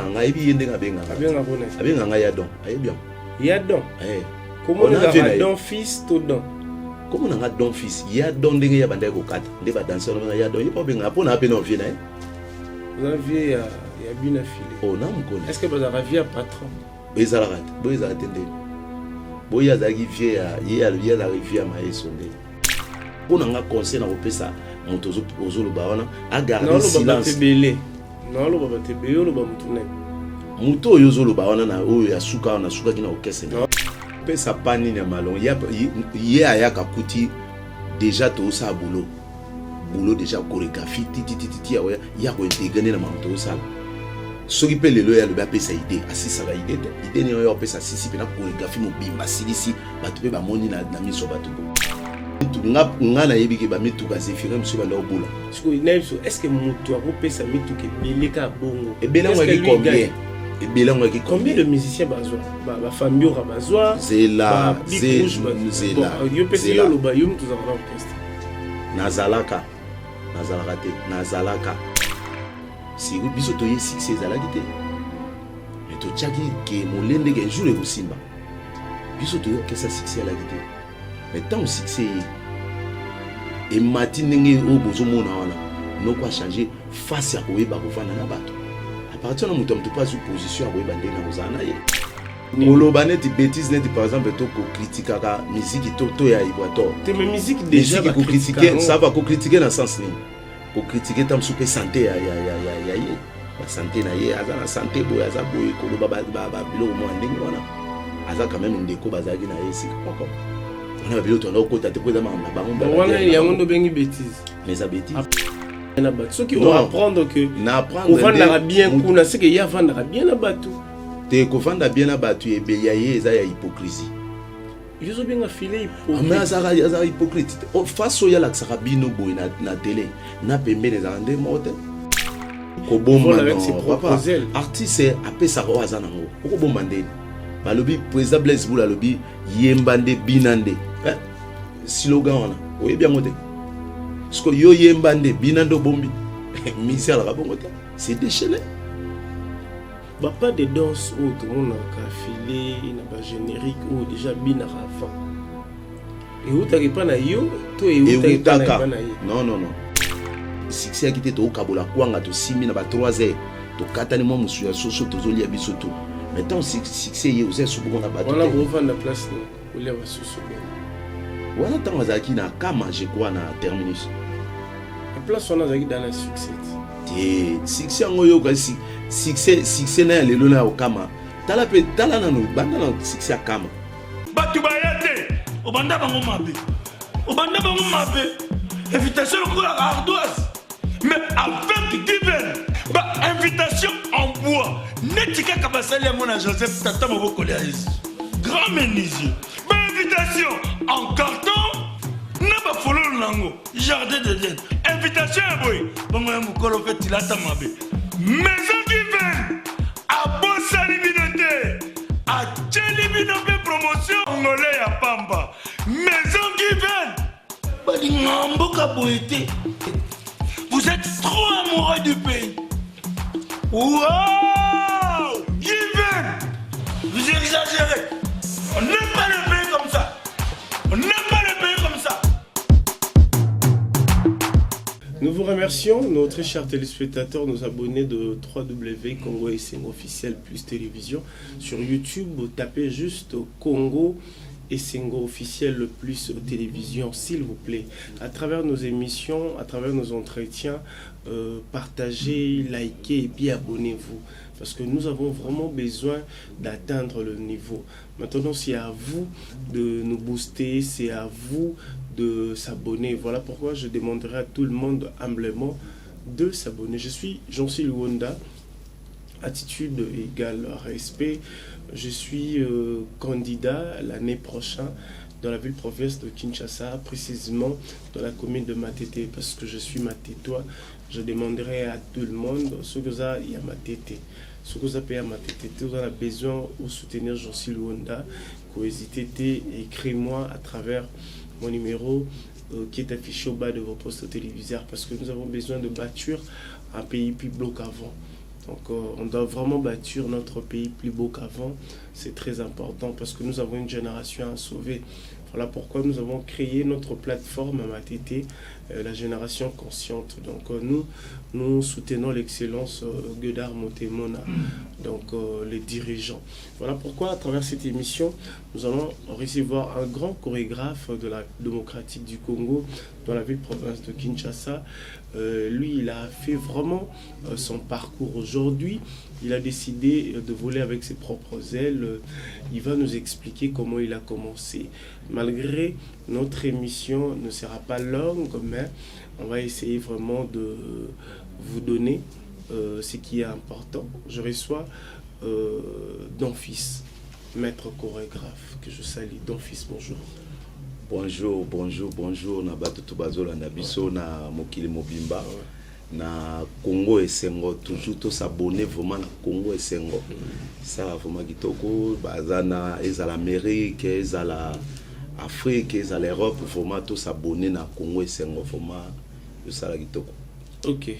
Nga ebi yende nga benga. Abenga bona. Abenga nga yadon. Aye bien. Yadon. Eh. Comment on a don fils tout don. Comment on a don fils? Yadon ndenge ya banda ko kata. Ndeba danser na yadon. Yepa benga pona apena vie na. Vous avez ya bien affilé. Oh na mukoni. Est-ce que vous avez un patron? Bezala tende. Boya zaki vie ya la rivière maesonde. Pona nga conseil na opesa moto ozolo baona a garder silence. Non lo baba te beyo lo ba mutune. Muto oyo ozolo baona na oyo ya suka na suka kina okese na. Pesa pani na malon ya ayaka kuti déjà to sa boulot déjà chorégraphie titi ya ko intégrer na moto sala. Soki pe lelo ya le ba pesa idée asisa ba idée ne yo pesa sisi pe na chorégraphie mo bimba silisi batu pe ba moni na miso batu. Nga na yebi ke ba mituka zefira mso ba lobula. Est-ce que muto akopesa mituka beleka bongo? Combien de musiciens bazwa? Ba famille ora bazwa. Zela. Yo pesa yo lo ba yo mtu za orchestre. Nazalaka si biso to ye succès za la gite mais to tchaki ke molende ke jour e simba biso to yo ke sa succès à la gite mais tant succès et matinenge o bozo mona wana no kwa changer face à ko ba ko fana na bato à partir de muto pas sous position a ko ba ndena ozana ye Koloba neti bêtise neti par exemple to ko critiquer ka musique to ya Iboato. Te me musique déjà ko critiquer ça va ko critiquer dans sens ni. Ko critiquer tam soupe santé ya ye. La santé na ye aza na santé boya za boy koloba ba bilo mo ndenge wana. Aza quand même ndeko bazaki na ye sika poko. On a bilo to na ko ta te ko za ma bango ba. Wana ya ngondo bengi bêtise. Mais ça bêtise. Na bat ceux qui vont apprendre que n'apprendre on va bien kuna c'est que ya vendre bien na batu. Te kovanda bien na batu e beyaye eza ya hypocrisie. Ils ont bien affilé hypocrite. Mais azara hypocrite. Face au yala saka bino boy na télé na pembe les ande mote. Ko bomba papa. Artiste apesa ko azana ngo. Ko bomba ndeni. Balobi président Blaise Boula lobi yembande binande. Slogan wana. Oye bien mote. Parce que yo yembande binando bombi. Misia la bongote. C'est déchaîné. Pas de danse où tout le monde a filé, il n'a pas générique ou déjà bien avant. Et où tu pas na yo, toi et où tu pas na yo. Non. Succès qui était au Kabola Kwanga to 6000 na ba 3 heures. To katani mo musu ya soso to zoli ya bisoto. Maintenant succès ye oser subu na ba. On a besoin de place où les va soso. Wana tanga zaki na kama je crois na terminus. La place on a zaki dans le succès. Et succès ngoyo kasi succès na lelo na okama tala na no banda na succès akama batu bayate obanda bango mabe invitation ko ardoise mais avec divin ba invitation en bois netika kabasali ya mona Joseph tata maboko ya Yesu grand menuisier ba invitation en carton na ba fololo nango jardin de Dieu invitation ya boy bango ya mukolo fait ilata mabe maison divine a bossali binote a tcheli binote promotion ngolé ya pamba maison divine bali ngamboka boité vous êtes trop amoureux du pays wow divine vous exagérez on n'aime pas le pays comme ça on n'aime pas le pays comme ça. Nous vous remercions, nos très chers téléspectateurs, nos abonnés de www Congo Esengo officiel plus télévision. Sur YouTube, vous tapez juste Congo Esengo officiel plus télévision, s'il vous plaît. À travers nos émissions, à travers nos entretiens, partagez, likez et puis abonnez-vous. Parce que nous avons vraiment besoin d'atteindre le niveau. Maintenant, c'est à vous de nous booster, c'est à vous de s'abonner. Voilà pourquoi je demanderai à tout le monde humblement de s'abonner. Je suis Jean-Sil Wonda, attitude égale respect. Je suis candidat l'année prochaine dans la ville-province de Kinshasa, précisément dans la commune de Matete, parce que je suis matétois. Je demanderai à tout le monde ce que ça y a Matete. Ce que ça peut à Matete, vous avez besoin de soutenir Jean-Sil Wonda. Hésitez, écrivez-moi à travers mon numéro qui est affiché au bas de vos postes téléviseurs, parce que nous avons besoin de bâtir un pays plus bloc avant. Donc on doit vraiment bâtir notre pays plus beau qu'avant. C'est très important parce que nous avons une génération à sauver. Voilà pourquoi nous avons créé notre plateforme MATT, la génération consciente. Donc nous soutenons l'excellence Godard Motemona, donc les dirigeants. Voilà pourquoi à travers cette émission, nous allons recevoir un grand chorégraphe de la démocratique du Congo dans la ville-province de Kinshasa. Lui, il a fait vraiment son parcours aujourd'hui. Il a décidé de voler avec ses propres ailes. Il va nous expliquer comment il a commencé. Malgré notre émission ne sera pas longue, mais on va essayer vraiment de vous donner ce qui est important. Je reçois Donfils, maître chorégraphe, que je salue. Donfils, bonjour. Bonjour. Na bato tubazola na biso na mokili mobimba. Na Congo et Sengo, toujours tous s'abonner vraiment na Congo et Sengo. Ça vraiment kitoko, bazana ezala Amérique, ezala Afrique, ezala Europe, vraiment tous s'abonner na Congo et Sengo, vraiment ça la kitoko. Ok.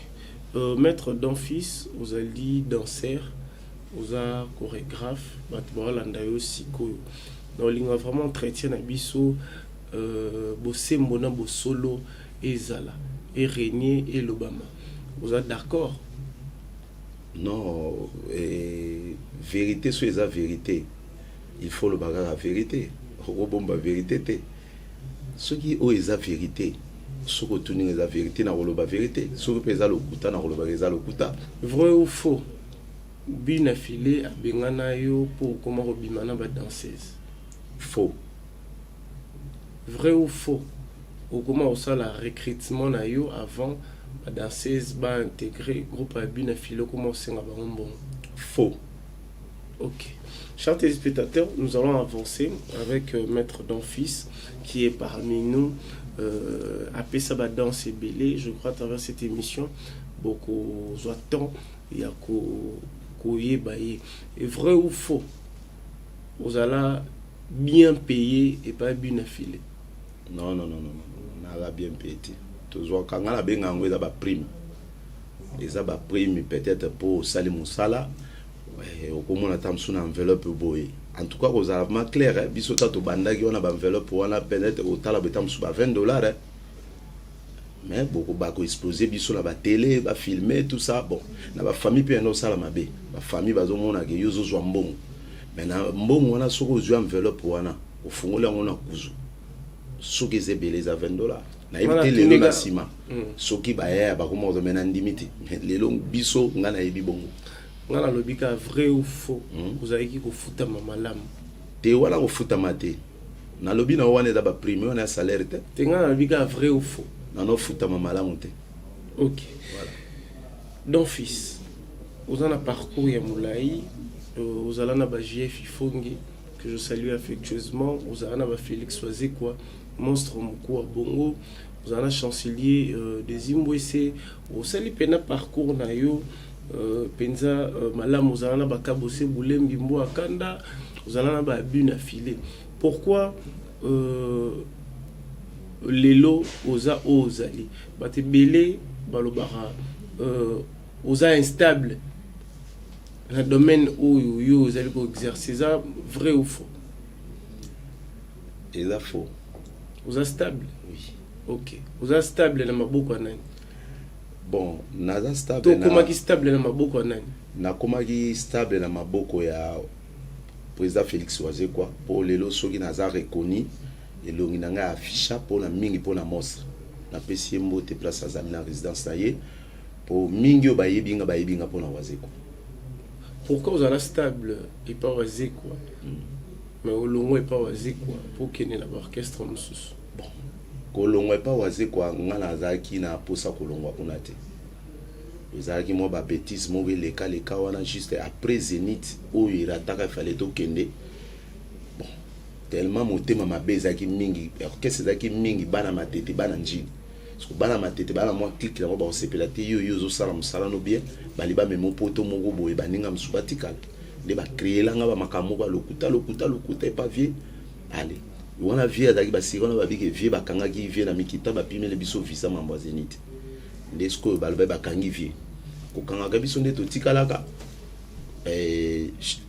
Maître Donfils, vous avez dit danseur, vous avez chorégraphe, batbora landayo sikoyo. Donc il va vraiment traiter na biso bosembo bo solo ezala et régner et l'Obama. Vous êtes d'accord? Non, vérité sur la vérité. Il faut le bagarre la vérité. La vérité. Ce qui est la vérité, ce qui est la vérité, c'est la vérité. Ce qui est la vérité, c'est la vérité. Vrai ou faux? Bien affilé à Bengana yo pour comment Robimana va danseuse. Faux. Vrai ou faux? Ou comment on sait le recrutement na yo avant la danseuse va intégrer le groupe à bien affilé comment on sait bon. Faux. Ok. Chers téléspectateurs, nous allons avancer avec Maître Donfils qui est parmi nous. Après ça va danser belé. Je crois à travers cette émission beaucoup de temps il y a et vrai ou faux? Vous allez bien payer et pas bien affilé. Non. On a bien payé. Toujours quand on a bien gagné, il y a prime. Il y a prime peut-être pour Salim Moussala. Comment on a une enveloppe boy. En tout cas, vous avez vraiment clair. Bisota to bandagi on a enveloppe pour on a peut-être au talab etam sous $20. Mais beaucoup bako explosé biso la télé, ba filmer tout ça. Bon, na ba famille pe no sala mabe. Ba famille bazo mona ke yozo zwa mbongo. Mais na mbongo on a soko zwa enveloppe pour on a. Au fungola on a kuzu. Soki zebele za $20. Na ibite lelo na sima. Soki ba ya ba komo zo mena ndimiti. Lelo biso ngana yebi bongo. Ngana lobika vrai ou faux? Vous avez qui ko futa mamalam. Te wala ko futa mate. Na lobi na wana da ba prime on a salaire te. Te ngana lobika vrai ou faux? Non, futa mamalam te. Ok. Voilà. Donfils, vous avez un parcours ya moulaï, vous avez un JF Ifongi que je salue affectueusement, vous avez un Félix Soazé quoi, monstre Moukoua Bongo, vous avez un chancelier des Zimbouessé, vous avez un parcours na yo, penza malam, vous avez un Kabose Boulem Gimbo Akanda, vous avez un abus affilé. Pourquoi lelo oza ozali bate belé balobara oza instable dans le domaine où yo ozali ko exercer ça vrai ou faux? Et là faux. Oza stable? Oui. Ok. Oza stable na maboko nani? Bon, naza stable to koma ki stable na maboko nani? Na koma ki stable na maboko ya président Félix Soazé quoi pour lelo soki naza reconnu et l'on a affiché pour la mingi pour la mostre na pesi mbote place azali na résidence taillé pour mingi o bayebinga pour la wazeko. Pourquoi vous allez stable et pas wazeko mais au long et pas wazeko pour qu'il y ait l'orchestre mususu? Bon kolongwa pas wazeko ngala zaki na posa kolongwa kuna te ezalaki mo ba bêtise mo leka wana juste après Zénith où il attaque fallait to kende. Tellement motema mabeza ki mingi orchestre zaki mingi bana matete bana njini so bana matete bana moi clique la ba sepela te yo zo sala musala no bien bali ba memo poto moko boye baninga msubatikal de ba créer langa ba makamo ba lokuta et pas vieux allez wana vieux azaki ba sirona ba biki vieux bakanga ki vieux na mikita ba pimele biso visa mambo Zénith ndesko balba ba kangi vieux kokanga biso nde totikalaka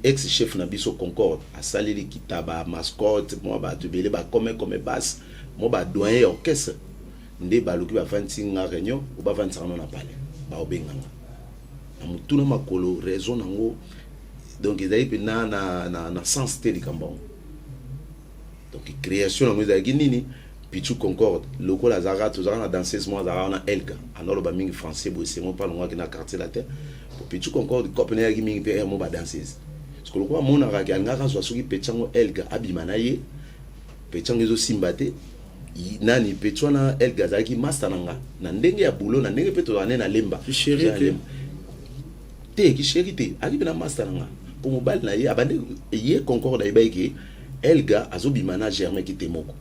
ex chef na biso Concorde asaleli kitaba mascotte moi bato belé ba comme basse moi ba doyen orchestre nde baluki bafanti nga réunion ou bafanti na palais ba obenganga na mutuna makolo raison nango donc ezali pe na sens te likambo donc création nango ezali nini Pichu Concorde lokola zara tozara na danseuse moi zara na Elga anolo ba mingi français bo c'est mon pas longa ki na quartier la terre pour Pichu Concorde Copenhague mingi pe mo ba danseuse parce que lokola mona ka nga ka so soki pechango Elga abimana ye pechango ezo simbate nani petwana Elga zaki master nanga na ndenge ya boulot na ndenge peto na lemba ki chéri te ki chéri te aki na master nanga pour mobile na ye abande ye Concorde ayeba ki Elga azobimana Germain Kitemoko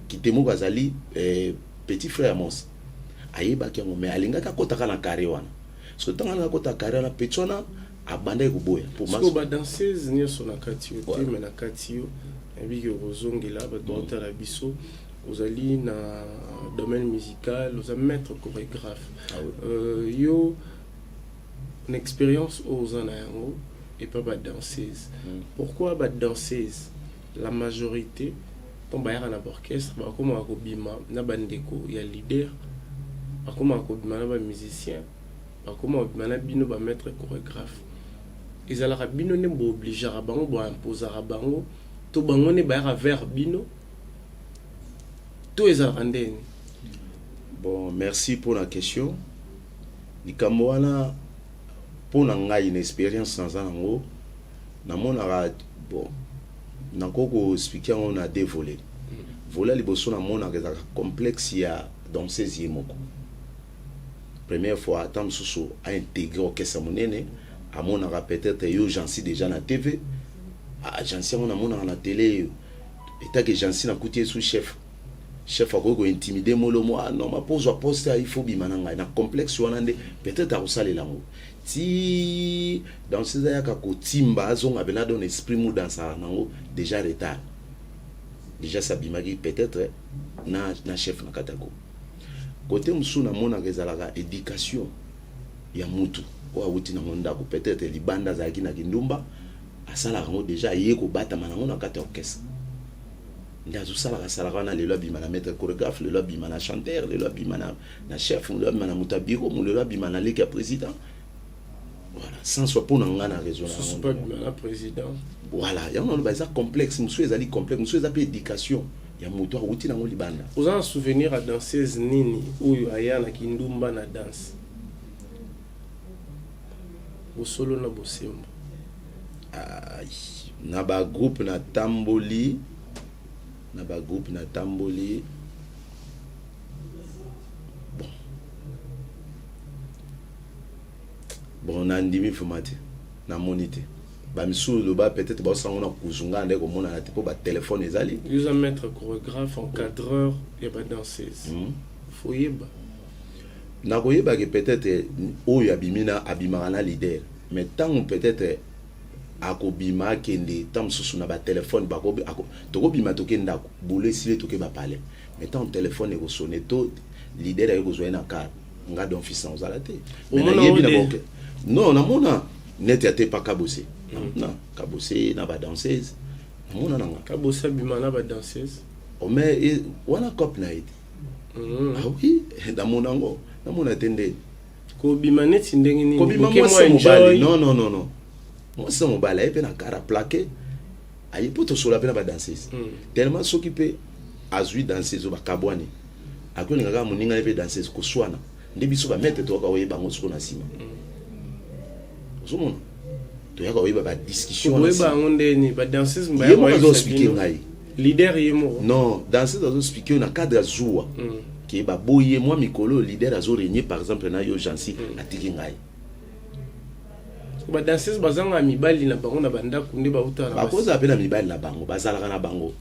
Kitemoko azali petit frère Mons ayeba ki ngome alingaka kotaka na carré wana so tanga na kota carré na petwana abande kuboya pour mas ba danseuse ni so na katio te mais na katio ebiki rozongela ba doter la biso ozali na domaine musical oza maître chorégraphe yo une expérience aux anayango et pas ba danseuse pourquoi ba danseuse la majorité ton bayara na orchestre ba koma ko bima na bandeko ya leader ba koma ko bima na ba musicien ba koma ko bima na bino ba maître chorégraphe ezalaka bino ne bo obliger bango bo imposer bango to bango ne bayara vers bino to ezalaka ndeni. Bon, merci pour la question. Likambo wana pour nga une expérience sans ango na mona bon na koko expliquer on a deux volets. Volet liboso na mona ka complexe ya danseuse yemoko. Première fois tam susu a intégré orchestre monene a mona peut-être yo j'en déjà na TV. A j'en on a mona na télé état que j'en na coutier sous chef a ko intimider molo moi non ma pose poste il faut bimananga na complexe wana nde peut-être a usalela ngo ti dans ces ayaka ko timba zonga bena don esprit mou dans ça nango déjà retard déjà ça bimagi peut-être na chef na katako côté musu na mona kezalaka éducation ya mutu ko awuti na monda ko peut-être libanda za kina kindumba asala ngo déjà yeko bata manango na kata orchestre ndazo sala kana le lobby mana maître chorégraphe le lobby mana chanteur le lobby mana na chef le lobby mana mutabiro le lobby mana le président voilà sans soit pour ngana raison c'est pas mana président voilà ya on ba ça complexe musu ezali complexe musu ezali éducation ya mutu awuti nango libanda vous en souvenir à danseuse nini oyo ayana kindumba na danse au solo na bosembo na ba groupe na tamboli na ba groupe na tamboli bon na ndimi fumate na monité ba misu lo ba peut-être ba sango na kuzunga ndeko mona na tipo ba téléphone ezali usa maître chorégraphe encadreur et ba danseuse foyeba na koyeba que peut-être oyo abimina abimana leader mais tant peut-être akobima kende tam susu na ba téléphone ba ko tokobima tokenda bole sile toke ba parler mais tant téléphone e ko sonner to leader e ko zo na car nga don fils sans alate mais na yebi na boke non na mona net ya te pa kabose na kabose na ba danseuse mona nanga kabose bima na ba danseuse o mais wana cop na ite ah oui na mona ngo na mona tende ko bima net ndenge ni ko bima mo enjoy non moi c'est mon balai pe na cara plaqué ayi poto sola pe na ba danseuse tellement s'occuper azui danseuse ba kabwani akoni ngaka muninga pe danseuse ko swana ndebiso ba mettre to ka oyeba ngo siko na sima zomona to yaka oyeba ba discussion oyeba ngo ndeni ba danseuse mba ya mo expliquer ngai leader yemo non danseuse azo expliquer na cadre azua ki ba boye moi mikolo leader azo régner par exemple na yo jansi atiki ngai ba danseuse bazanga mibali na bango na banda kunde ba utana ba koza apena mibali na bango bazalaka na bango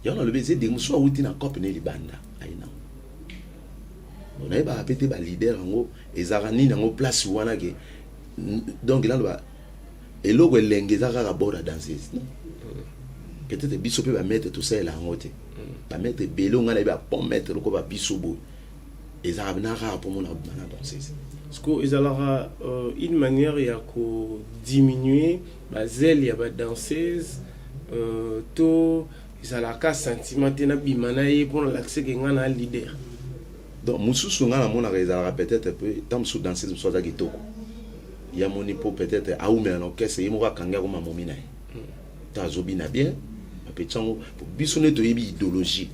yana le beze de muso awuti na cop ne libanda aina on a ba apete ba leader ngo ezaka ni ngo place wana ke donc là ba eloko elenge zaka ka bora danseuse peut-être biso pe ba mettre tout ça là ngote ba mettre belo ngana ba pom mettre ko ba biso bo ezaka na ka pour mona danseuse Parce qu'il y a une manière de diminuer zèle, il y a des danseuses, tout, il y a un sentiment de pour l'accès de un leader. Donc, Moussou, peut-être tant que danseuse soit ghetto. Il y a mon époux peut-être à ou mais en orchestre, il y a kanga comme momina. T'as zobina bien, pour bisonner de idéologie.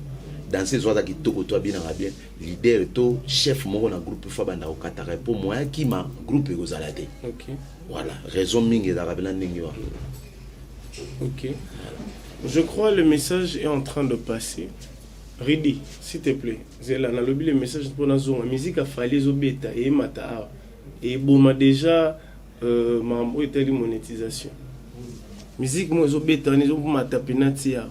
Danseuse soit ghetto que toi bien bien, leader to chef mon groupe Fabana au Qatar pour moi qui m'a groupe Gozalade. OK. Voilà, raison mingi d'arabela ningi. OK. Je crois le message est en train de passer. Ridi, s'il te plaît. Zela, on a le message pour la zone. La musique a fallu zobeta et mata. Et bon, déjà, ma était la monétisation. Musique, moi, zobeta, on est pour mata penatia.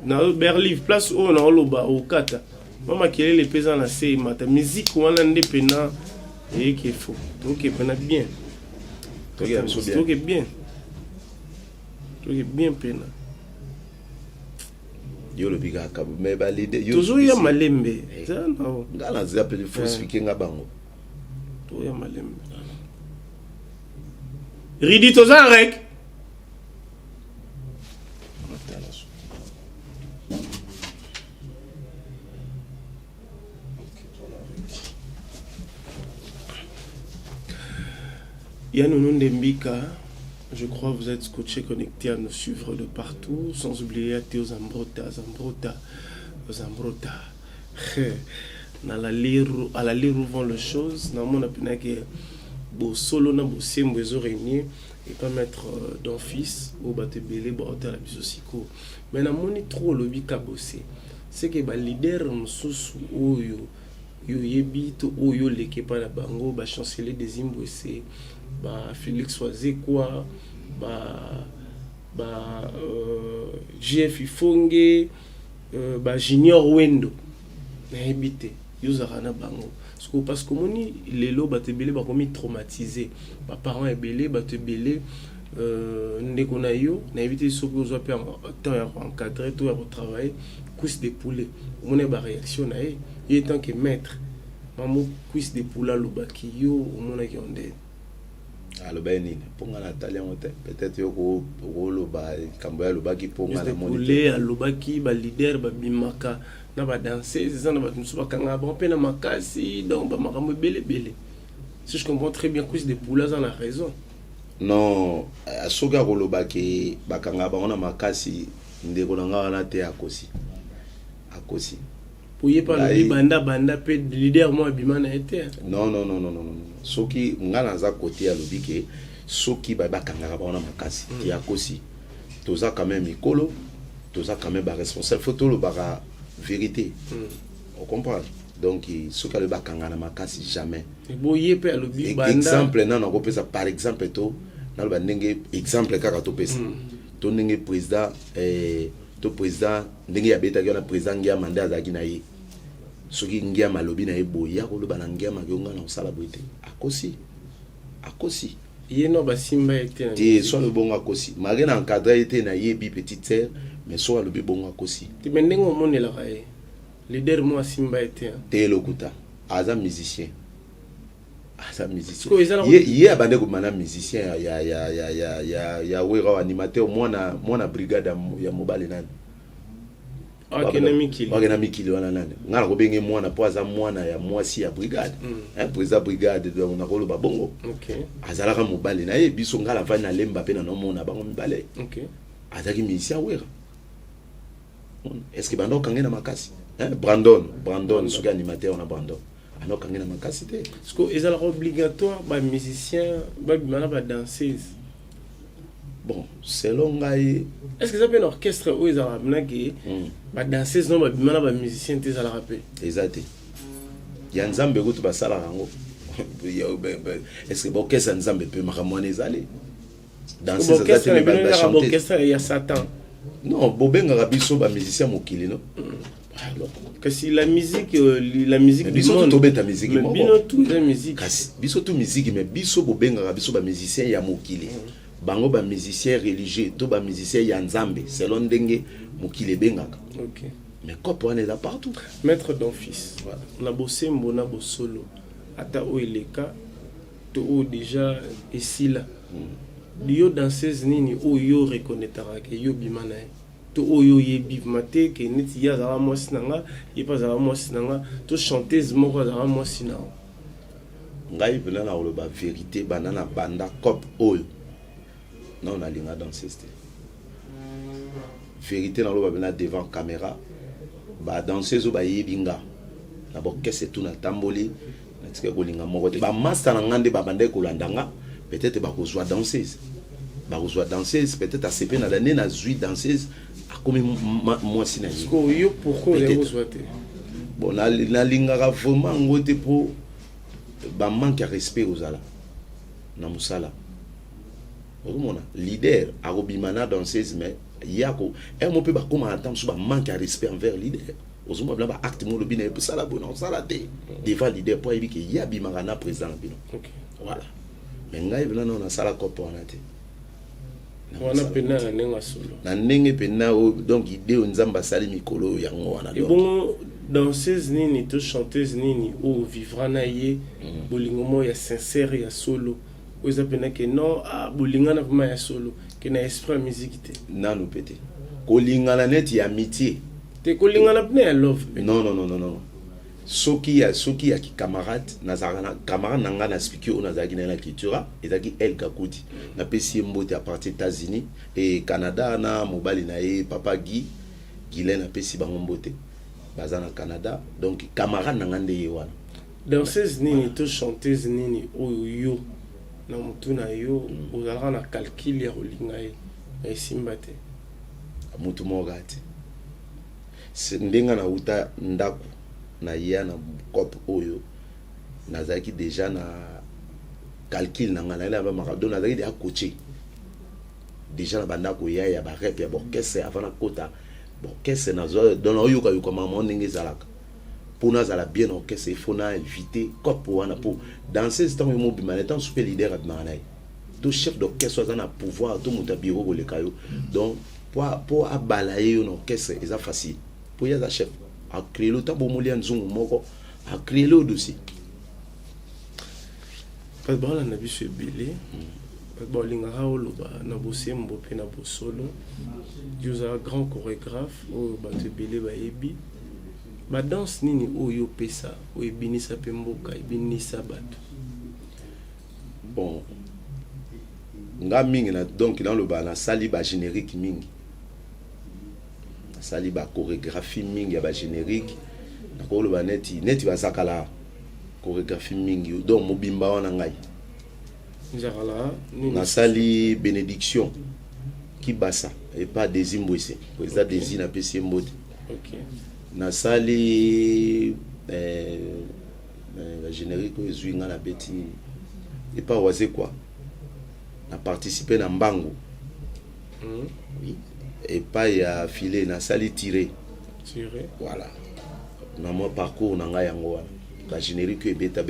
Na Berlin, place où on a oloba au kata. Maman qui est les paysans à c'est mata. Musique, on a des pena et qui est faux. Donc, il est bien. Donc, il est bien. Donc, il est bien pena. Yo le biga kabu mais ba leader yo toujours ya malembe ça non ngala zappel falsifier nga bango to ya malembe Ridi toza rek ya nono ndembika. Je crois que vous êtes scotché, connectés à nous suivre de partout, sans oublier à Théo Zambrota. À la lire où vont les choses, dans mon opinion, que beau solo na beau sembo les réunir et pas mettre d'un fils ou battre belé battre la bisosico. Mais na moni trop le bika bossé. C'est que les leaders msusu oyo yo yebi to oyo leke pa la bango ba chancelier des Imbwese. Félix Oisé quoi JF Ifonge Junior Wendo na habité yozarana bango parce que moni lelo batebele ba komi traumatisé ba parents ebele batebele ndeko na yo na habité soko zo pe temps ya encadrer tout à travailler cuisse de poulet moni ba réaction na y tant que maître maman cuisse de poulet lobaki yo mona ki onde. Alors ben pour la Natalia peut-être yo loba kamboya lobaki pour la monité lobaki ba leader ba bimaka na ba danseuse ça na ba musu ba kanga bon pe na makasi donc ba makambo belé si je comprends très bien que des poulas en a raison non asoga lobaki ba kanga ba na makasi ndeko nga na te akosi pour y pas le banda pe leader moi bimana été non soki ngana za côté à lobike soki ba kangaka ba na makasi ti akosi toza quand même ikolo toza quand même ba responsable photo le bara vérité on comprend donc soki le ba kangana makasi jamais boye pe lobi banda exemple na ko pesa par exemple to na ba ndenge exemple kaka to pesa to ndenge président to président ndenge ya beta na président ngia mandat azaki na ye soki ngia malobi na eboya ko loba na ngia magonga na osala boite akosi yeno basimba ete ti so le bonga akosi mari na encadrer ete na yebi petite sœur mais so le bonga akosi ti mendengo monela kae leader mo asimba ete te lokuta aza musicien ye abande ko mana musicien ya wera animateur mwana brigade ya mobile nani wakena mikili wana nani ngala ko benge mwana po aza mwana ya mwasi ya brigade président brigade on a koloba bongo azalaka mobile na ye biso ngala va na lemba pe na no mona bango mibale azaki musicien wera est-ce que bando kangena makasi Brandon soki animateur on a Brandon alors quand on a ma capacité parce que ils sont obligatoire ba musicien ba bimana ba danseuse bon selon ngai est-ce que ça peut un orchestre où ils ont amené ba danseuse non ba bimana ba musicien te ça la rappelle exact ya nzambe ko to ba sala rango est-ce que orchestre nzambe peut makamwana ezali danseuse orchestre ba chanter orchestre ya Satan non bobenga biso ba musicien mokili no alors que si la musique du monde to beta musique mais bino tout la musique biso tout musique mais biso bobenga biso ba musicien ya mokili bango ba musicien religieux to ba musicien ya nzambe selon ndenge mokili bengaka OK mais quoi pour on est là partout maître d'un fils voilà. On a bossé mbona bo solo ata o eleka to o déjà esila yo danseuse nini o yo reconnaîtra que yo bimana to o yo yebi mate que neti ya za moi sinanga ye pas za moi sinanga to chanteuse moko za moi sinanga ngai pena na oloba vérité banana banda cop oyo non na linga danseuse vérité na oloba bena devant caméra ba danseuse ba yebinga na bokese tout na tamboli na tsike kolinga moko te ba master na ngande ba bande ko landanga peut-être ba kozwa danseuse peut-être a CP na dane na zui danseuse a comme moi sina ni ko yo pourquoi les kozwa te bon na linga vraiment ngote pour ba manque de respect aux ala na musala omona leader a robimana danseuse mais yako et mon peu ba comment attendre sur ba manque de respect envers leader ozuma bla ba acte mo lobina pour ça la bonne ça la té devant leader pour éviter qu'il y a bimana président bino OK voilà mais ngai bla non na sala ko pour na té wana pena na nenga solo na nenge pena donc idée nzamba sali mikolo yango wana donc bon danseuse nini to chanteuse nini o vivra na ye bolingo mo ya sincère ya solo oza pena que non bolinga na vraiment ya solo que na esprit musique te nanu pété kolinga na net ya amitié te kolinga na pena ya love non soki ya ki camarade nazana camarade nanga na expliquer on azaki na culture ezaki El Kakuti na pesi mbote à partir États-Unis et Canada na mobali na ye papa Guilain na pesi bango mbote baza na Canada donc camarade nanga ndeye wana danseuse nini to chanteuse nini oyo yo na mutu na yo ozalaka na calcul ya kolinga ye esimba te mutu mogati ndenga na uta ndako na ya na cop oyo nazaki déjà na calcul na ngana la ba maradona nazaki déjà coaché déjà na banda ko ya ba rep ya orchestre avant na kota orchestre na zo don oyo ka yo comme mon ndenge zalaka pour na zala bien orchestre il faut na inviter cop wana pour danser ce temps mo bimana tant super leader à manai tout chef d'orchestre ça na pouvoir tout monta bureau ko le kayo donc pour abalayer un orchestre c'est facile pour ya za chef a créé le temps pour molia nzungu moko a créé le dossier pas bala na biso ebele ba linga haolo na bosembo pe na bosolo yoza grand chorégraphe o ba tebele ba yebi ba danse nini oyo pesa o ebinisa pe mboka ebinisa bato bon nga mingi na donc dans le ba na sali ba générique mingi sali ba chorégraphie mingi ya ba générique na ko lo ba neti basakala chorégraphie mingi donc mobimba wana ngai nzakala na sali bénédiction qui basa et pas des imboissé président des na pesi mbote OK na sali la générique ezwinga na beti et pas oisé quoi na participer na mbango oui et pas ya filé na sali tiré voilà na mon parcours na nga yango la générique beta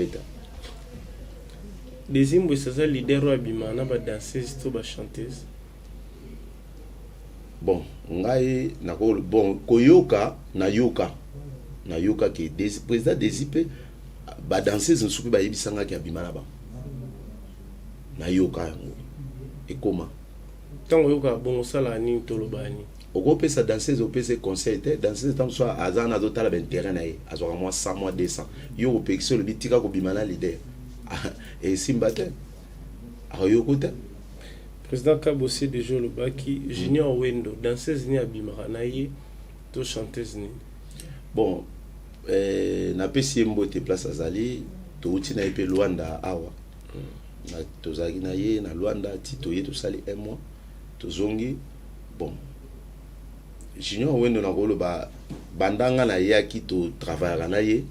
des imbo ça leader wa bimana ba danseuse to ba chanteuse bon ngai na ko bon koyoka na yoka ke des président des IP ba danseuse nsupi ba yebisanga ki bimana ba na yoka yango et comment tango yoka bon sala ni tolobani oko pesa danseuse o pesa conseil te danseuse tant soit azana azotala ben terrain na ye azwa moi 100 mois 200 yo ko pexo le bitika ko bimana leader et simbate ayo kota président Kabosé de Jolo Baki Junior Wendo danseuse ni abimara na ye to chanteuse ni bon na pesi mbote place azali to uti na epe Luanda awa na tozaki na ye na Luanda tito ye to sali un mois to zongi bon Junior Wendo na kolo ba bandanga na ye ki to travailler na ye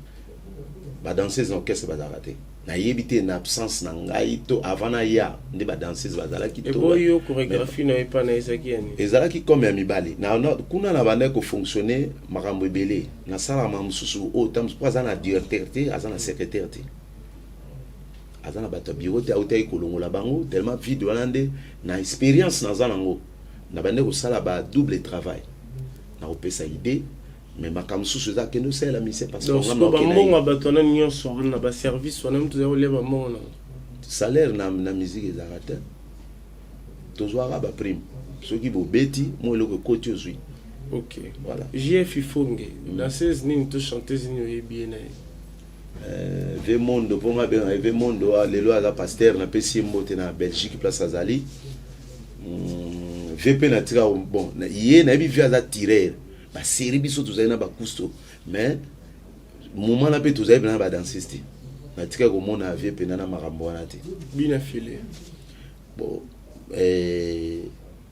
ba danseuse orchestre ba darate na yebite na absence na ngai to avant na ya nde ba danseuse bazala ki to boyo chorégraphie na epa na ezaki yani ezalaki comme ya mibali na kuna na bande ko fonctionner makambo ebele na sala mamususu o tam pas na directeur te azana secrétaire te azana bato bureau te auta ikolongola bango tellement vide wana nde na expérience na zanango na bande ko sala ba double travail na opesa idée mais makambo susu eza kende osala mise parce donc que bambongo bato wana nyonso na baservice wana mutu olia bambongo na salaire na musique ezalaka te tozwaka baprime soki bobeti mo eloko ekoti ozwi. ok voilà. JF Ifonge danseuse nini to chanteuse nini oyebi ye na ye ve mondo mpo nga benga ve mondo lelo aza pasteur napesi ye mbote na Belgique place azali ve mpe natika bon ye nayebi ve aza tireur basérie biso tozali na bakusto mais moment na mpe tozali mpe na badansiste te natika komona ve mpenza na makambo wana te bina file bon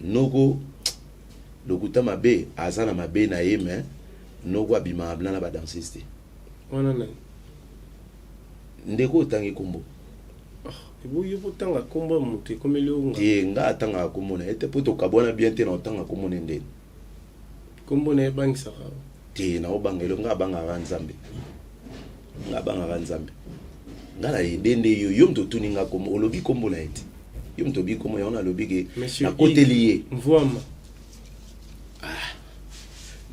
noko lokuta mabe aza na mabe na ye mais noko abimaka bina na badansiste te wana nani ndeko otangi kombo eboyi botanga kombo moto ekomeli onga te nga atangaka kombo na ye te mpo tokabwana bien te na otanga kombo na ndeni kombo na ye ebangisaka te na obangelo nga abangaka nzambe nga na yedende yo moto otuni nga kombo olobi kombo na ye te yo moto obi kombo yango nalobi ke nakoteli ye mvwama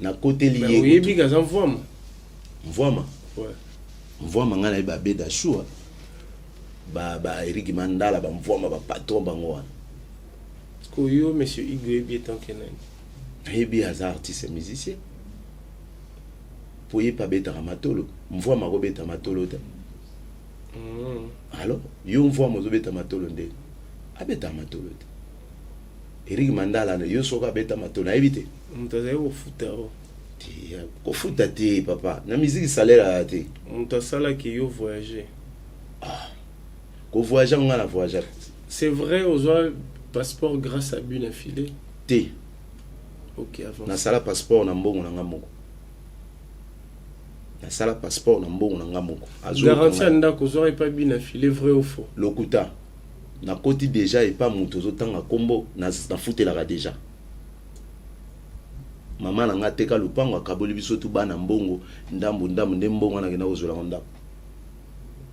nakoteli ye oyebi kaza mvwama mvwama nga na ye babeda shua ba Eric Mandala bamvwama bapatron bango wana koyo monsieur Igo oyebi etanke nani nayebi aza artiste musicien po ye pa betaka matolo mvwama akobeta matolo te alors yo mvwama ozobeta matolo ndeni abeta matolo te Eric Mandala yo soki abeta matolo nayebi te moto azali kofuta o kofuta te papa na musique salaire aya te moto asalaki yo voyager kovoyage nga na voyage c'est vrai ozwa passeport grâce à Buna Filé te ok avant nasala passeport na mbongo na nga moko nasala passeport na mbongo na nga moko garantie ya ndako ozwa epa Buna Filé vrai ou faux lokuta nakoti déjà epa moto ozotanga kombo nafutelaka déjà mama na nga teka lupango akaboli biso tu bana mbongo ndambo nde mbongo wana kenda kozwela ndako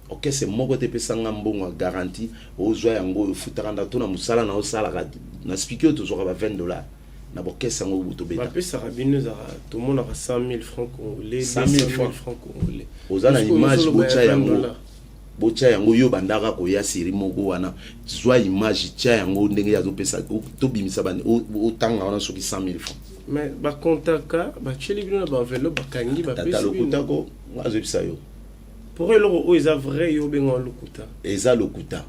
okese moko te pesanga mbongo garantie ozwa yango ofutaka ndako to na musala na osalaka na speaker tozwaka ba $20 na bokese yango buto beta bapesaka bino ezaka tomonaka 100,000 francs congolais 100,000 francs congolais oza na image bocha yango yo bandaka koya série moko wana zwa image tia yango ndenge yazopesa tobimisa bani otanga wana soki 100,000 francs mais bakontaka batieli bino na baenveloppe bakangi bapesi lokutako azobisa yo pour eloko oyo eza vrai yo obenga lokuta eza lokuta.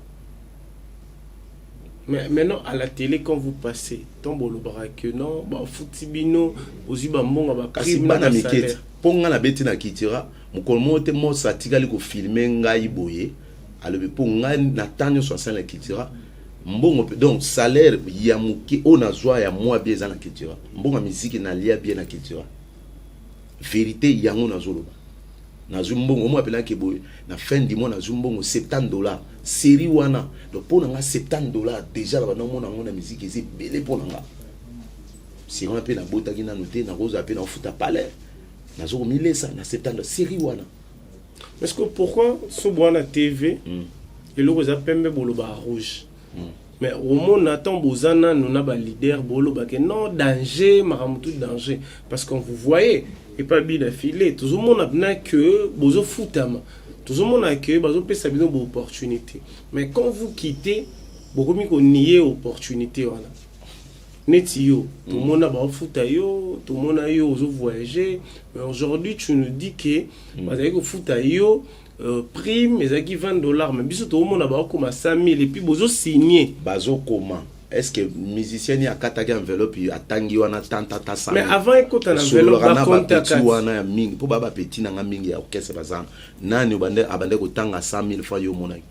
Mais maintenant à la télé quand vous passez tombe le bras que non ba futibino ozi ba mbonga ba kasi bana mikete ponga na beti na kitira mukolmo te mo satikali ko filmer ngai boye alobi ponga na tanyo so sala kitira mbongo donc salaire ya muki ona zwa ya moi bien za na kitira mbonga musique na lia bien na kitira vérité yango na zoloba na zumbongo mo apela ke boye na fin du mois na zumbongo $70 série wana donc pour nga $70 déjà la no mona ngona musique ezi belé pour nga si on appelle na bota ki na noter na rose appelle na futa palais na zo milesa na $70 série wana parce que pourquoi so bwana TV et le rose pembe boloba rouge mais au monde attend bozana nous na ba leader boloba ke non danger maramutu danger parce qu'on vous voyez et pas bien affilé tout le monde a que bozo futama tout le monde a que bazo pesa bino bo opportunité mais quand vous quittez beaucoup mi ko nier opportunité voilà netio tout le monde a ba futa yo tout le monde a yo ozo voyager mais aujourd'hui tu nous dis que bazali ko futa yo prime ezaki $20 mais biso tout le monde a ba comme 100,000 et puis bozo signer bazo comment est-ce que musicien a kataki enveloppe a tangi wana tanta ça mais avant écoute en enveloppe ba contact wana ya mingi po baba petit na nga mingi ya okese bazana nani obande abande ko tanga 100,000 francs yo monaki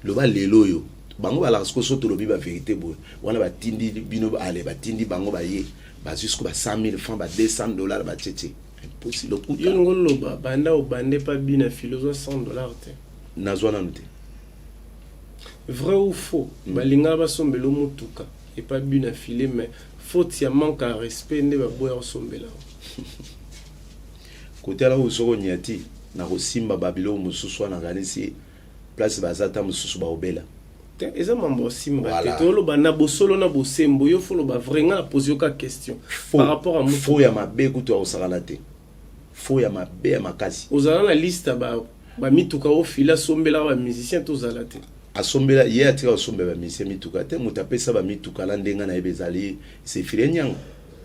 lo ba lelo yo bango bala ko soto lobi ba vérité bo wana ba tindi bino ale ba tindi bango ba ye ba jusqu'au ba 100,000 francs ba $200 ba tete impossible ko yo ngolo ba banda obande pa bina philosophe $100 te na zwana nte vrai ou faux balinga basombelo mutuka et pas bien affilé mais faute ya manque à respect ne ba boya sombela côté là où soko nyati na ko simba babilo mususu na ganisi place bazata mususu ba obela eza mambo simba Voilà. te tolo ba na bosolo na bosembo yo folo ba vraiment la poser ka question par rapport à faux ya mabe kutu osala te faux ya mabe ya makasi ozala na liste ba mituka o fila sombela ba musicien to zala te asombela ye atika osombela ba musicien mituka te muta pesa ba mituka la ndenga na ebezali Zefiré Nyanga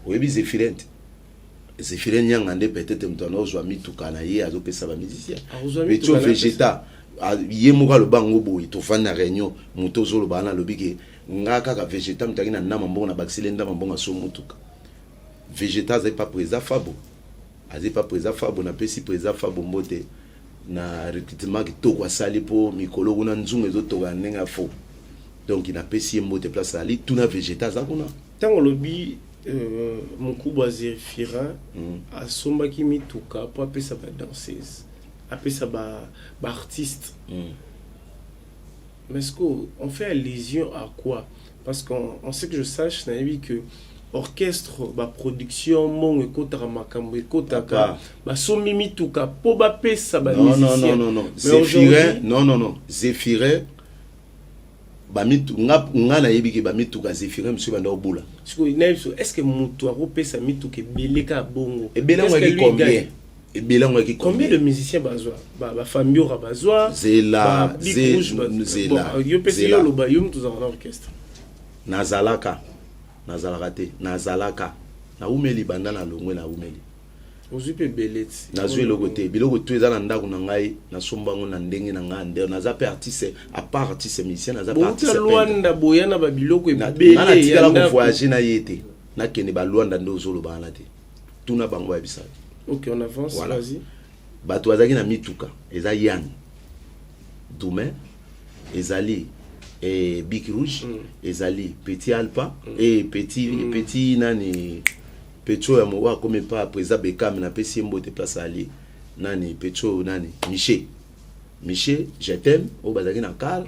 oyebi Zefiré Nyanga nde peut-être mutana ozwa mituka na ye azopesa ba musicien Betio Vegeta ye moka lobango boye tofanda réunion muto zolo bana lobike ngaka ka Vegeta mutaki na nama mbongo na bakisile ndama mbongo so mutuka Vegeta zai pas présent Fabo azai pas présent Fabo na pesi présent Fabo mbote na recrutement ki to kwa sali po mikolo kuna nzungu ezotoka ndenga fo donc ina pesi mbote place ali tuna Vegeta za kuna tango lobi mukubwa Zefira asombaki mituka po apesa ba danseuse apesa ba artiste mais est-ce qu'on fait allusion à quoi? Parce qu'on sait que je sache que orchestre ba production mon ekotaka makambo ekotaka ba sommi mituka po ba pesa ba musicien non Zefiré non Zefiré ba mitu nga na yebiki ba mituka Zefiré monsieur banda obula est-ce que mutu akopesa mituka ebeleka bongo combien de musiciens bazwa ba famille ora bazwa zela yo pesi yo loba yo mutu za orchestre nazalaka te nazalaka na umeli banda na longwe na umeli ozupe beleti nazwe lokote biloko to eza na ndako na ngai na sombango na ndenge na ngai nde naza pe artiste à part artiste musicien naza pe artiste Luanda boyana ba biloko ebele na tikala ko voyager na yete na kene ba Luanda ndo zolo bana te tuna bango ya bisala. OK, on avance, voilà. Vas-y. Bato azaki na mituka eza Yann Doumer ezali et Big Rouge ezali Petit Alpha et petit nani Petro ya mowa comme pas président Bekam na pesi mbote place ali nani Petro nani Miché je t'aime o bazaki na kal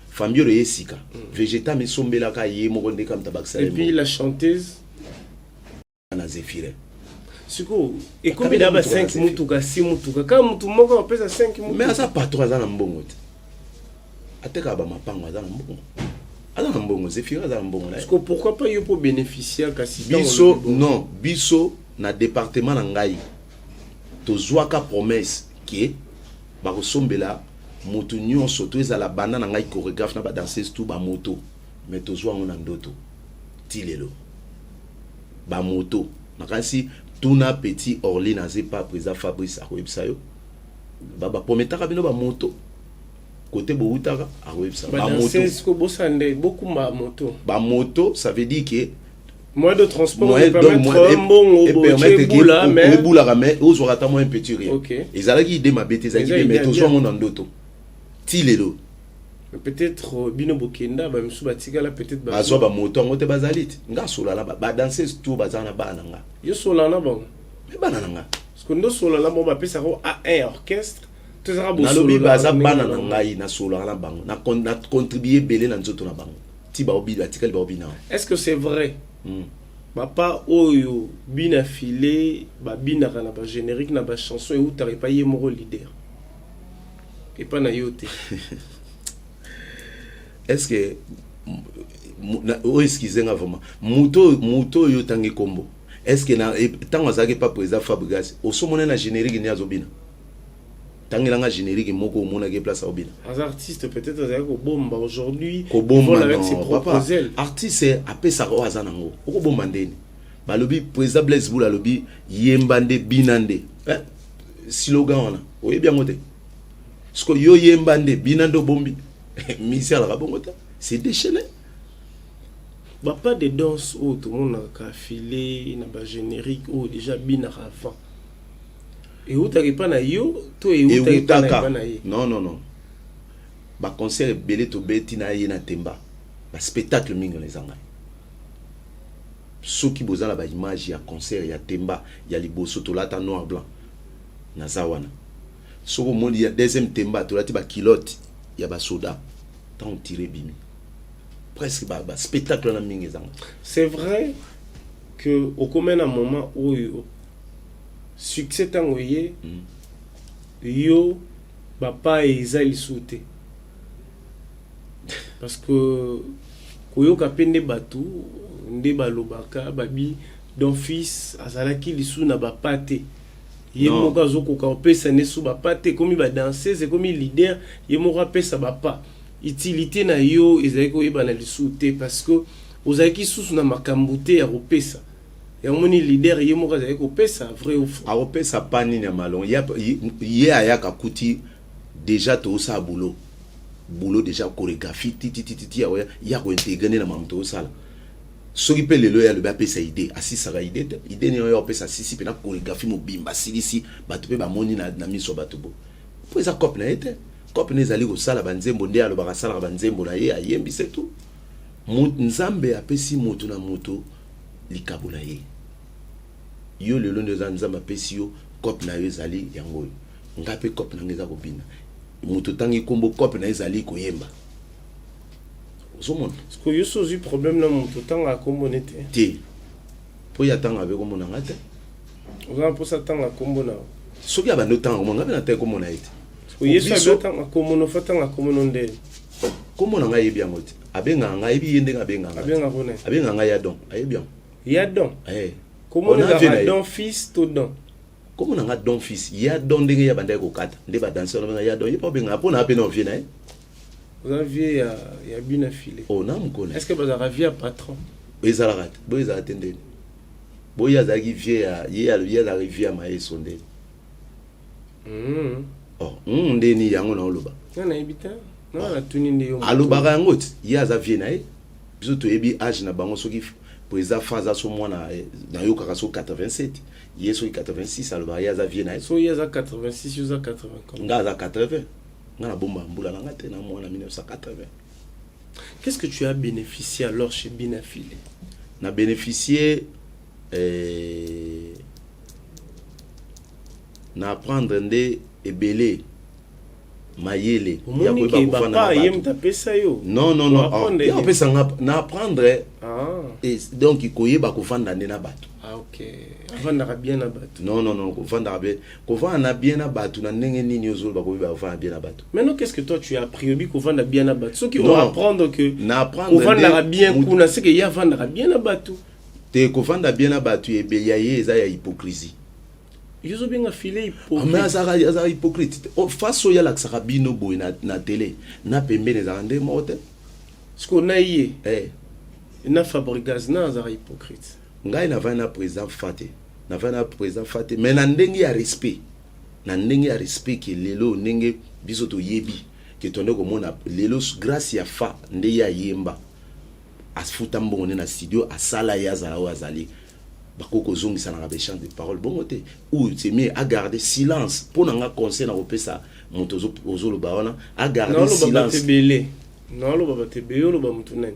Fambio Yesika Vegeta me sombela ka ye moko ndeka mtabaksa et puis la chanteuse na Zefiré et combien d'aba 5 mutuka 6 mutuka ka mutu moko apesa 5 mutuka mais asa patron aza na mbongo te ateka ba mapango aza na mbongo Zefiré aza na mbongo na pourquoi pas yo pour bénéficier kasi biso na département na ngai tozwaka promesse qui ba kosombela mutu nyonso to ezala banda na ngai chorégraphe na ba danseuse tout ba moto mais tozwa ngona ndoto tilelo ba moto makasi tuna petit Orly na pas président Fabrice a websa yo baba prometaka bino ba moto côté boutaka a websa ba moto c'est ce que bosande beaucoup ba moto ça veut dire que moyen de transport permettre boula mais boula mais ozora ta moins petit rien OK ezalaki idée mabete ezalaki mais tozwa ngona ndoto tilelo peut-être bino bokenda ba misu batika la peut-être bazwa ba moto ngote bazalit nga sola la ba danser tout bazana bana nga yo sola na bon mais bana nga parce que ndo sola la bon ba pesa ko a un orchestre tout ça bo sola baza bana nga na sola na bango na contribuer belé na nzoto na bango ti ba obi batika ba obi na est-ce que c'est vrai papa oyo bina filé ba bina na ba générique na ba chanson et ou t'arrives pas yé moro leader et pas na yote. Est-ce que excusez-moi vraiment muto yo tangi kombo est-ce que na tango azaki pas président Fabregas au somone na générique ni azobina tangi langa générique moko mona ke place obina az artiste peut-être azaki ko bomba aujourd'hui ko bomba avec ses propres ailes artiste apesa ko azanango ko bomba ndeni balobi président Blaise Boula lobi yembande binande slogan wana oyebi ngote parce que yo yembande binando bombi Michel Rabongota, c'est déchaîné. Bah pas de danse où tout le monde a filé, n'a pas générique ou déjà bien avant. Et où t'arrives pas na yo, toi et où t'arrives pas na yo. Non. Bah concert belé to beti na ye na temba. Bah spectacle mingi les angai. Ceux qui bozala ba image ya concert ya temba, ya liboso to lata noir blanc. Na zawana. Soko monde ya deuxième temba to lati ba kilote. Il y a des soda tant tiré bimi presque spectacle na mingi zanga. C'est vrai que au commun un moment où succès tant yo papa et Isaïe sauté parce que koyoka pende batu nde balobaka babi don fils azalaki lisu na bapate ye moko azokoka opesa nesu bapate komi badanseuse komi leader ye moko apesa bapa utilité na yo ezalaki koyeba na lisu te parce que ozalaki susu na makambo te ya kopesa yamoni leader ye moko azalaki kopesa vrai ou faux akopesa pani na malon ye ayaka kuti déjà toosala boulot déjà chorégraphie titititi ya kointégrene na mamu toosala soki mpe lelo ya lobi apesa ide asisaka ide te ide ni oyo apesa sisi mpe na chorégraphie mobimba silisi bato mpe bamoni na miso ya bato bo mpo eza cope na ye te cope na ezali kosala banzembo nde alobaka asalaka banzembo na ye ayembi se tu nzambe apesi moto na moto likabo na ye yo lelo nde eza nzambe apesi yo cope na yo ezali yango oyo nga mpe cope nange eza kobina moto tangi kombo cope na ezali koyemba ozomona parce que yo sozi problème na moto tanga akombona te po ya tanga abe komona nga te oza mposa tanga akombona soki abandi otanga komona nga mpe na te komona ye te yesu abetanga akomono fatanga akomono ndeni komona nga yebi yango te abengaka nga ayebi ye ndenge abengaka nga ya don ayebi yango ya don komona ezaka don fils to don komona nga don fils ya don ndenge ya bandaki kokata nde badanse wana ya don ye mpo abengaka mpo na ape na ovie na ye oza vie ya bina file na mokona est ce que bazalaka vie ya patron ezalaka te boye ezala te ndeni boye azalaki vie ye azalaki vie ya maeso ndeni ndeni yango na oloba nga nayebi te nga natuni nde yo alobaka yango te ye aza vie na ye biso toyebi age na bango soki po eza fa aza so mwana nayokaka so 87 ye soki 86 alobaka ye aza vie na ye so ye aza 86 yo aza 80 nga aza 80 nga na bomba mbula na nga te na mwana 1980. Qu'est-ce que tu as bénéficié alors chez Binafile? Na bénéficié na apprendre nde ebele mayele ya koyeba kofanda non ya pesa na apprendre et donc koyeba kofanda nde na bato ok avandaka bien na bato non kofanda bien kofanda bien na bato na ndenge nini ozoloba koyeba kofanda bien na bato. Maintenant qu'est-ce que toi tu as appris obi kofanda bien na bato soki on apprendre que na apprendre kofanda bien kuna c'est que ya vandaka bien na bato te kofanda bien na bato ebeya ye eza ya hypocrisie. Yozo benga filé hypocrite. Mais azara hypocrite. Face au yala saka bino boy na télé, na pembene za ndé mote. Ce qu'on a yé. Na fabricaz na azara hypocrite. Ngai na va na président Faté. Na va na président Faté, mais na ndenge ya respect. Na ndenge ya respect que lelo ndenge biso to yebi que tonde ko mona lelo grâce ya fa nde ya yemba. Asfuta mbongo na studio asala ya za azali. Bakoko zongisa na ba échange de paroles bon te ou c'est mieux à garder silence pour nga conseil na opesa moto ozolo baona à garder silence non lo baba tebe yo lo ba mutu nani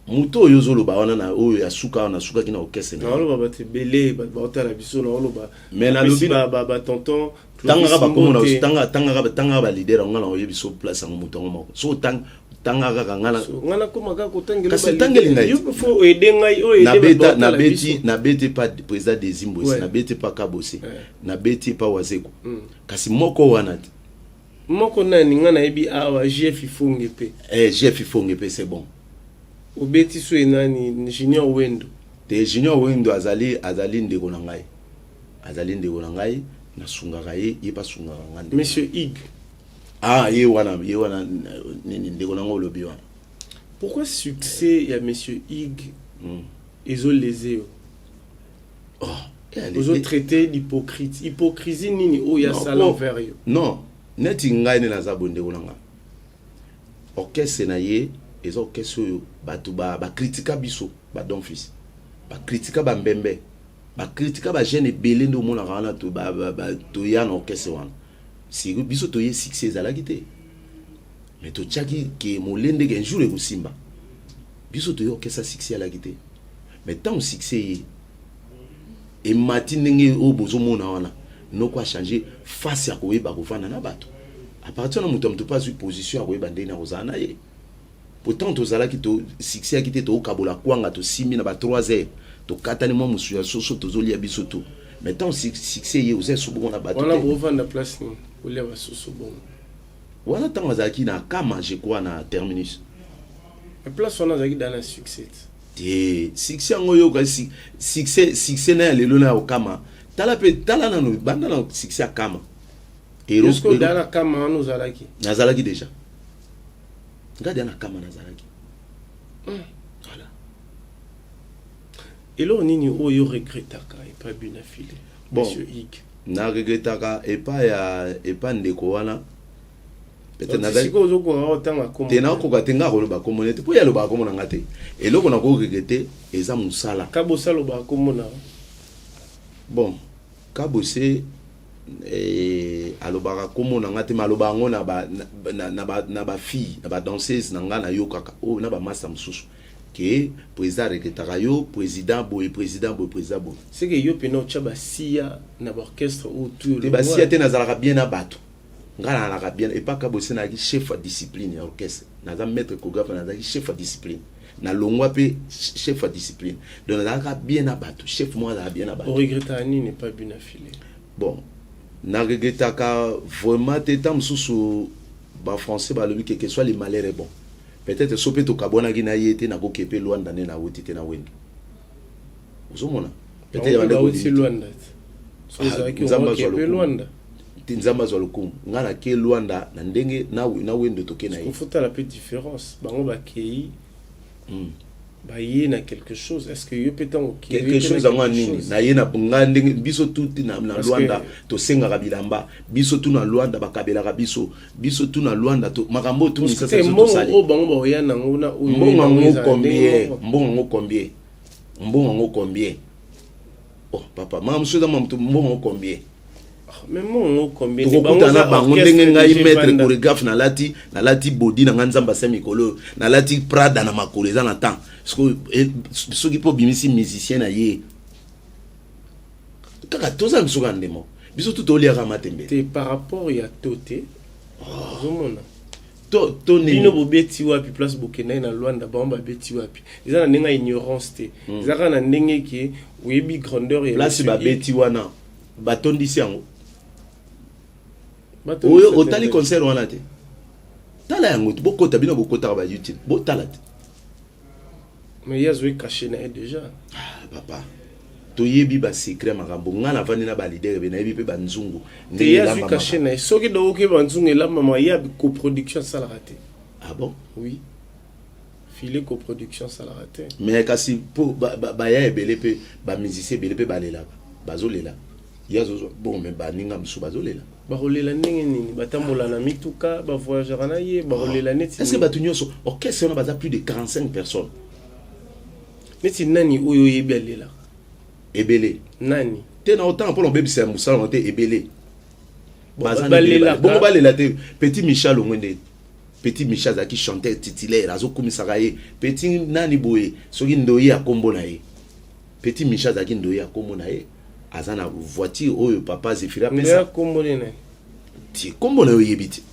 muto yo zolo baona na oyo ya suka na suka kina okese na lo baba tebele ba otala biso na lo ba mais na lobi ba tonton tanga ba komo na tanga ba leader nga na oyebi so place en muto ngo so tanga kaka ngana koma kaka kotangela kasi tangeli ngai yo faut aider ngai o aider na beti pas président des Imbos na beti pas Kabose na beti pas Wazeko kasi moko wana moko nani ngana yebi awa GF Ifonge pe GF Ifonge pe c'est bon obeti so nani Junior Wendo te Junior Wendo azali ndeko na ngai na sungaka ye pas sungaka ngande monsieur Ig. Ye wana nini ndeko nango lobi wana. Pourquoi succès ya monsieur Ig ezo lésé ils ont traité d'hypocrite. Hypocrisie nini o ya sala envers yo. Non, neti ngai ne naza bondeko nanga. Orchestre na ye, ezo orchestre yo batu ba critica biso, ba don fils. Ba critica ba mbembe. Ba critica ba jeune belé ndo mona kana to ba to ya na orchestre wana. Si biso to ye succès à la guité mais to tchaki ke molende gen jour e simba biso to yo ke sa succès à la guité mais tant succès et matinenge o bozo mona wana no kwa changer face à koyeba ko vana na bato à partir de muto pas une position à koyeba ndena ozana ye pourtant to zala ki to succès a quitté to kabola kwanga to simi na ba 3 heures to katani mo musu ya soso to zoli ya biso to mais tant succès ye ozé sobo na bato on a besoin de place ni wana wana tango azalaki na kama je crois na terminus La place on a dans le succès. Succès en oyo succès na lelo na okama. Tala na no banda na succès akama. Est-ce que dans la kama nous alaki? Nazalaki déjà. Regarde na kama nazalaki. Voilà. Et là on est oyo regrettaka et pas bien affilé. Bon, Monsieur Hig. na regrettaka et pas ndeko wana. Peut-être nazalaki ko zo ko autant akoma. Tena ko ka tenga ko ba communauté po ya lo ba komona ngate. Et loko na ko regretter eza musala. Kabo salo ba komona. Bon, kabose alobaka komona ngate maloba ngo na ba fille na ba danseuse na nga na yokaka o na ba masa mususu ke président regretaka yo président boy c'est que yo pena chaba sia na orchestre autour te ba sia te nazalaka bien na bato ngala na bien et pas kabose na ki chef de discipline ya orchestre na za maître chorégraphe na za ki chef de discipline na longwa pe chef de discipline donc nazalaka bien na bato chef moi na bien na bato. On regrette ani n'est pas bien affilé. Bon, na regrettaka vraiment tétam sous ba français ba lobi que soit les malheurs est bon. Peut-être sopé to kabona ki na yete na ko kepe Luanda na wotite na wendi. Uzomona. Peut-être ya ba woti Luanda. So za ki o kepe Luanda. Tinzamba zo lokum. Ngana ke Luanda na ndenge na wendo to ke na yi. Il faut la petite différence. Bango ba kei. Bah y a quelque chose. Est-ce que y a peut-être quelque chose à moi nini na yena bungande biso tout na Luanda to senga kabilamba biso tout na Luanda bakabela kabiso biso tout na Luanda to makambo tout ça ça tout ça o bango ba ya na ngona o mbongo combien oh papa mama msuda mama to mbongo combien mais mon combien de bango na bango ndenge ngai maître chorégraphe na lati body na nzamba sa mikolo na lati Prada na makolo za na temps ce qui peut bimisi musicien na ye kaka toza msuka ndemo biso tout oli aka matembe te par rapport ya toté zomona to bino bobeti wapi place bokena na Luanda ba beti wapi eza na ndenge ignorance te eza na ndenge ki webi grandeur ya place ba beti wana batondisi yango oyo otali concert wana te tala yango bokota bino bokota ba YouTube botala te mais yazwe caché na déjà papa to yebi ba secret makambo ngana vandi na ba leader be na yebi pe ba nzungu te yazwe caché na soki do ke ba nzungu la mama ya coproduction ça la raté. Ah bon? Oui, filet coproduction ça la raté. Mais kasi po ba ya ebele pe ba musicien ebele pe ba lela bazolela yazo bon mais ba ninga msu bazolela barolela ndenge nini batambola na mituka ba voyageur na ye barolela neti. Est-ce que batunyo so orchestre on a plus de 45 personnes neti nani oyo yebi alela ebele nani te na autant pour l'obé c'est musala on te ebele balela bon balela te petit Michel Ongwende petit Michel zaki chanteur titulaire azo komisaka ye petit nani boye soki ndoyi akombo na ye petit Michel zaki ndoyi akombo na ye azana voiture oyo papa Zefira pesa kombo nene ti kombo na yo yebiti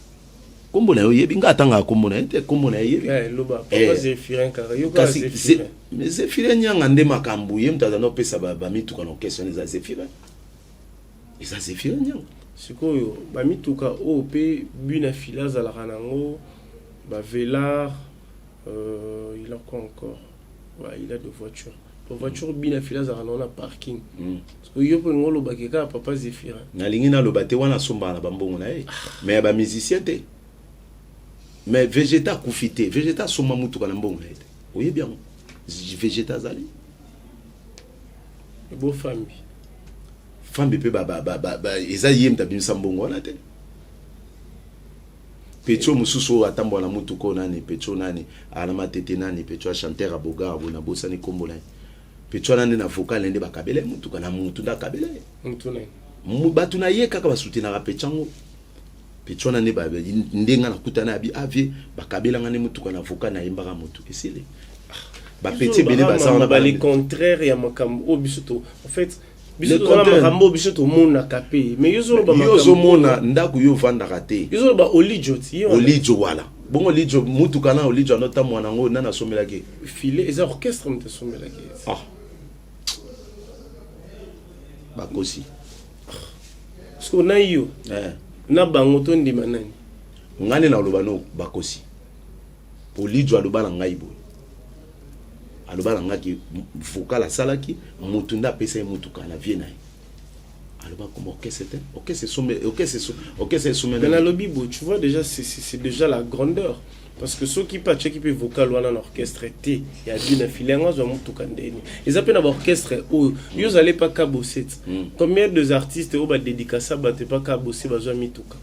kombo na yo yebi nga tanga kombo na te kombo na yebi loba papa Zefira nkara yo ka Zefira mais Zefira nyanga nde makambu ye mtaza no pesa ba mituka no question za Zefira eza Zefira nyanga sikoyo ba mituka o pe buna filaza la ranango ba Velar il a quoi encore ouais, il a deux voitures. Pour voiture bina filaza on a parking. Parce que yo pour ngolo bakeka papa Zefira. Na lingi na lobate wana somba na bambongo na ye. Mais ba musicien te. Mais Vegeta kufite, Vegeta soma mutu kana mbongo na ye. Oye bien. Vegeta zali. Beau femme. Femme pe ba eza yem ta bimisa mbongo na te. Petro mususu atambo na mutu ko nani Petro nani alama tete nani Petro chanteur aboga abona bosa ni kombo na Petro nani na vocal nende bakabele mutu kana mutu nda kabele mutu nani batu na ye kaka basutena ka Petrango Petro nani ba ndenga na kutana abi avie bakabela ngane mutu kana vocal na imbaka mutu esile ba petit bele ba ça on a les contraires ya makambo obisoto en fait biso to na makambo biso to mona kapé mais yozo ba makambo yozo mona ndaku yo vanda raté yozo ba olijo ti olijo wala bongo olijo mutu kana olijo anota mwana ngo nana somela ke filet eza orchestre mte somela ke bakosi so na yo na bango to ndima nani ngane na loba no bakosi olijo aloba na ngai bo aloba nanga ki vocal a salaki mutunda pesa mutuka na vie na aloba comme OK c'était OK c'est somme OK c'est somme mais la lobby bo tu vois déjà c'est déjà la grandeur parce que ceux qui pas qui peut vocal ou en orchestre té il y a bien filé en zo mutuka ndeni ils appellent un orchestre où ils allaient pas ka bosser combien de artistes au ba dédicace ba te pas ka bosser ba zo mituka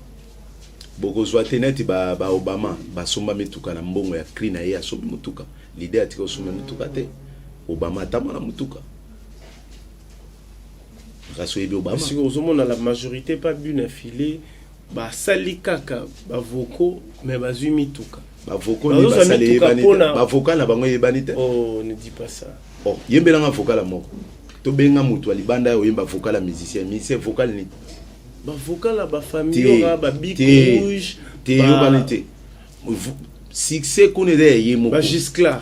boko zo teneti ba Obama ba somba mituka na mbongo ya cri na ye ya somba mutuka l'idée atika somba mituka te Obama tama na mutuka raso yebi Obama parce que aux la majorité pas bien affilé ba sali kaka ba voko mais ba zui mituka ba voko ni ba sali ebani ba vocal na bango ebani te oh ne dis pas ça oh yembela nga vocal la moko to benga mutu alibanda yo yemba vocal la musicien vocal ni ba vocal la ba famille ba big rouge te yo banité succès connaît de yemo ba Gisclar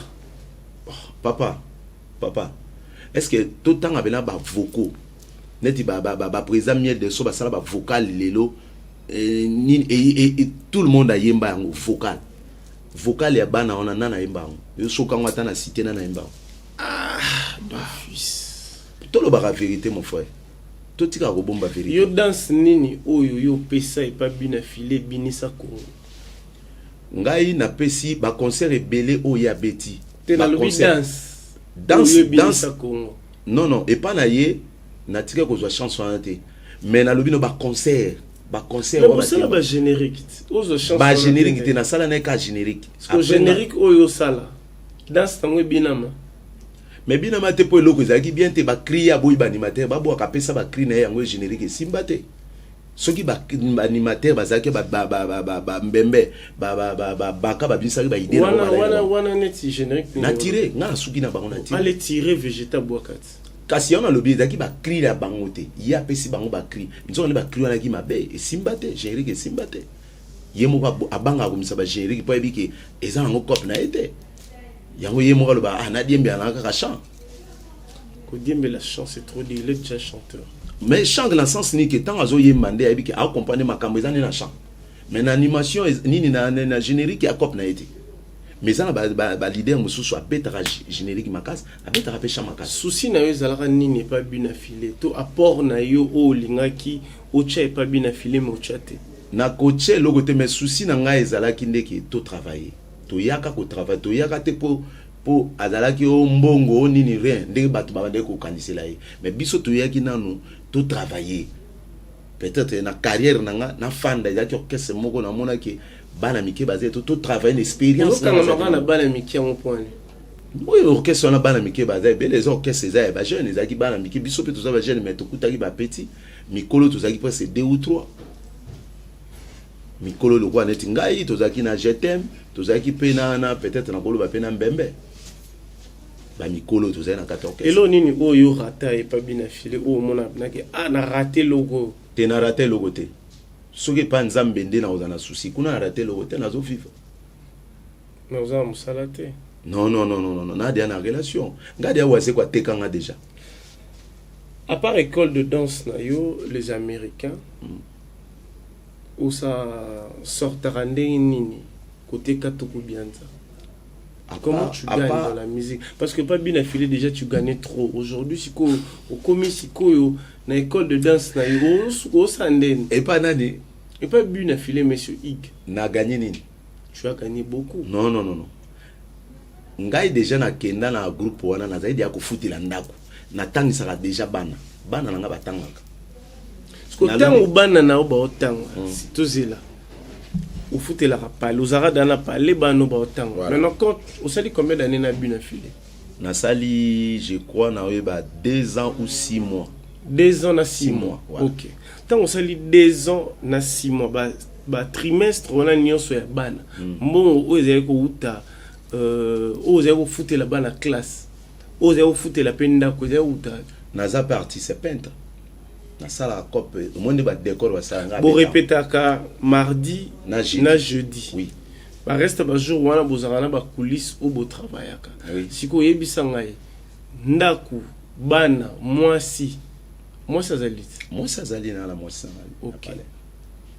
papa est-ce que tout temps abena ba vocal neti ba président miel de so ba sala ba vocal lelo et tout le monde a yemba vocal ya bana ona nana yemba yo soka ngata na cité nana yemba bah fils to lo ba vérité mon frère to tika ko bomba vérité yo danse nini oyo yo pesa et pas bina filé binisa ko ngai na pesi ba concert ebele o ya beti te na lobi danse non et pas na ye na tika ko zo chanson ante mais na lobi no ba concert mais ça ba générique ozo chanson ba générique te na sala na ka générique parce que générique oyo sala danse tango binama mais binama te po eloko ezaki bien te ba cri ya boy ba animateur ba bo akapesa ba cri na yango générique simba te soki ba animateur bazaki ba mbembe ba ka ba bisaki ba idée wana neti générique na tirer nga suki na bango na tirer ale tirer végétal boakati kasi on a lobby ezaki ba cri la bango te ya pesi bango ba cri nzo le ba cri wana ki mabe e simba te générique simba te yemo ba abanga ko misa ba générique po ebiki eza ngo cop na ete yango yemo ka loba na diembe na ka chant ko diembe la chant c'est trop dit il est déjà chanteur mais chant dans le sens ni que tant azo yemande ebiki accompagner makambo eza na chant mais na animation nini na générique ya cop na ete mais ça ba leader mususu abetara générique makas abetara pe chant makas souci na yo zalaka nini pas bien affilé to apport na yo o lingaki o tcha pas bien affilé mais o tchate na coaché logo te mais souci na nga ezalaki ndeki to travailler to yaka ko travailler to yaka te po azalaki o mbongo nini rien ndenge bato ba ndeko kanisela ye mais biso to yaki nanu to travailler peut-être na carrière na fanda ezalaki orchestre moko na mona ki bana mike bazé to travailler une expérience na bana mike en point oui orchestre na bana mike bazé be les orchestres za ba jeunes ezaki bana mike biso pe to za ba jeunes mais to kutaki ba petit mikolo to zaki presque 2 ou 3 mikolo le kwa neti ngai to zaki na je t'aime to zaki pe na peut-être na kolo ba pe na mbembe ba mikolo to zaki na 14 elo nini oyo rata et pas bien affilé o mona na ke na raté logo te na raté logo te soki pa nzambe nde na ozana souci kuna na raté logo te na zo vivre na ozana musala te non na dia na relation ngadi awase kwa tekanga déjà à part école de danse na yo les américains où ça sortira nini côté Katoko Bianza. Comment tu gagnes dans la musique? Parce que pas bien affilé déjà tu gagnais trop. Aujourd'hui si au commis si na école de danse na yo sanden et pas nani et pas bien affilé monsieur Ig na gagné nini. Tu as gagné beaucoup. Non. Ngai déjà na kenda na groupe wana na zaidi ya kufutila ndako. Na tangisaka déjà bana na nga batangaka. Autant bana na ba autant c'est tout là au foot la rapale aux arada na parler bano ba autant maintenant quand au sali combien d'années na bien affilé na sali je crois na ba 2 ans ou 6 mois 2 ans na 6 mois voilà. OK tant au sali 2 ans na 6 mois ba trimestre on a nyonso ya bana bon oze ko uta oze ko foot la bana classe oze ko foot la penda ko za uta naza participante na sala cop monde ba décor wa sanga bo répétaka mardi na jeudi oui ba reste ba jour wana bozanga ba coulisses au bo travaillaka siko yebisa ngai ndaku bana moi azali na la moi OK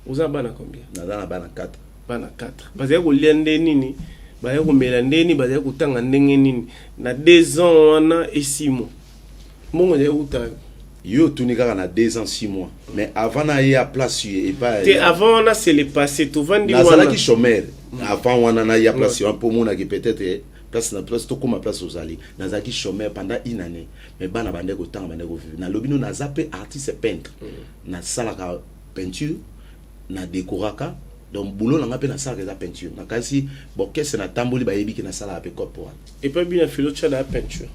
oza bana combien na bana 4 bana 4 parce que ko liende nini baya komela ndeni baya kutanga ndenge nini na 2 ans wana et 6 mois mbongo ya kutanga yo tuni kaka na 2 ans 6 mois mais avant na ya place et pas avant wana c'est le passé tout vandi wana nazalaki chômeur avant wana na ya place un peu mona qui peut-être place na place to comme place ozali nazalaki chômeur pendant une année mais bana bande ko tanga bande ko vivre na lobino na zappé artiste peintre na salaka peinture na décoraka donc boulot na ngape na salaka za peinture na kasi bon qu'est-ce na tamboli ba yebi ki na sala pe kopo wana et pas bien philo cha la peinture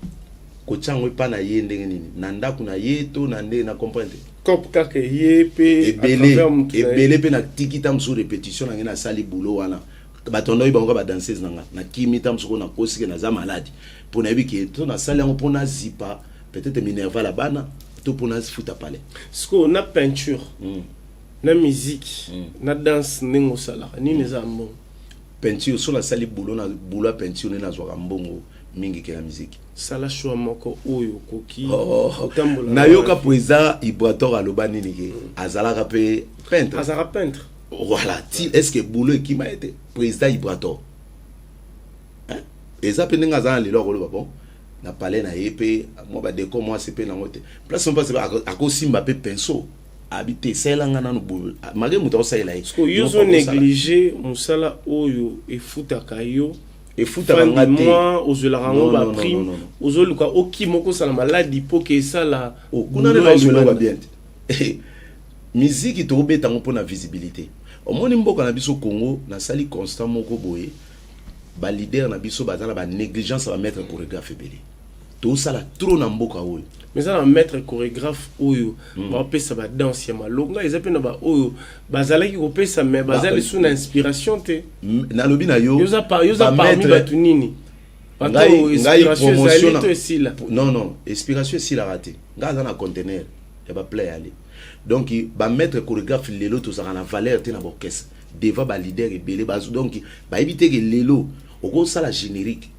ko chango pa na ye ndenge nini na ndako na ye to na ndenge na comprendre cop kaka ye pe ebele pe na tikita mso répétition na ngena sali boulot wana batondo ba ba danseuse na kimi tam soko na kosike na za malade pona yebiki to na sali yango pona zipa peut-être minerva la bana to pona futa pale sko na peinture na musique na danse ningo sala ni neza mbongo peinture so la sali boulot na boulot peinture na zwa mbongo mingi ke la musique sala choix moko oyo koki na yoka poeza ibrator alobani niki azalaka pe peintre voilà est-ce que boulot qui m'a été président ibrator hein et ça pe ninga za lelo ko bon na palais na épée moi ba déco moi c'est pe na ngote place on passe à ko simba pe pinceau habiter sela ngana no boulot mage muto sa ila ko yuzo négliger musala oyo e futaka yo et futa banga te moi ozola rango ba prime ozoluka okimoko sala maladi po ke sala kuna le ba bien musique to beta ngo pona visibilité omoni mboka na biso Congo na sali constant moko boye ba leader na biso bazala ba négligence ba mettre chorégraphe belé to sala trop na mboka oyo mais ça va mettre chorégraphe oyo ba pesa ba danse ya malonga ezapena ba oyo bazala ki ko pesa mais bazala sous na inspiration te na lobi na yo yoza parmi batu nini bato inspiration to esila non inspiration si la raté ngaza na conteneur ya ba play aller donc ba mettre chorégraphe lelo to ça na valeur te na orchestre devant ba leader et belé bazu donc ba éviter que lelo oko sala générique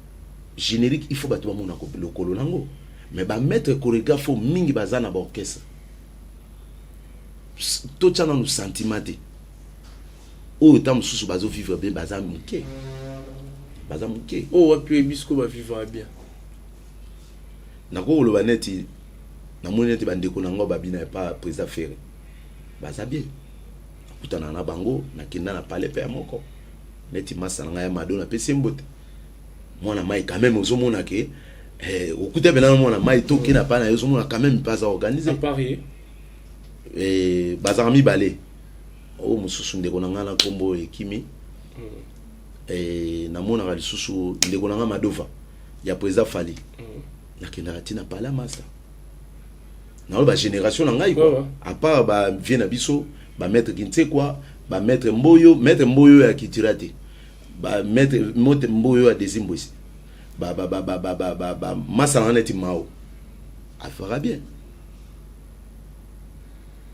il faut battre mon le colonango mais ba mettre chorégraphe mingi bazana ba orchestre to tchana no sentimenté o tam susu bazo vivre bien baza muke o wapi bisco ba vivre bien nako lo baneti na monete bandeko nango babina pa président Ferré baza bien kutana na bango na kinda na palais pe moko neti masana nga ya madona pe sembote mwana mai quand même ozomona ke okuta bena mwana mai to kina pa na ozomona quand même pas organisé Paris bazarmi balé o mususu ndeko na ngala kombo ekimi na mona ga lisusu ndeko na nga Madova ya président Fali na kinda tina pala masa na ba génération na ngai quoi à part ba vient na biso ba maître kinte quoi ba maître mboyo ya kitirate ba maître mboyo ya desimboisi ba masala neti mao a fera bien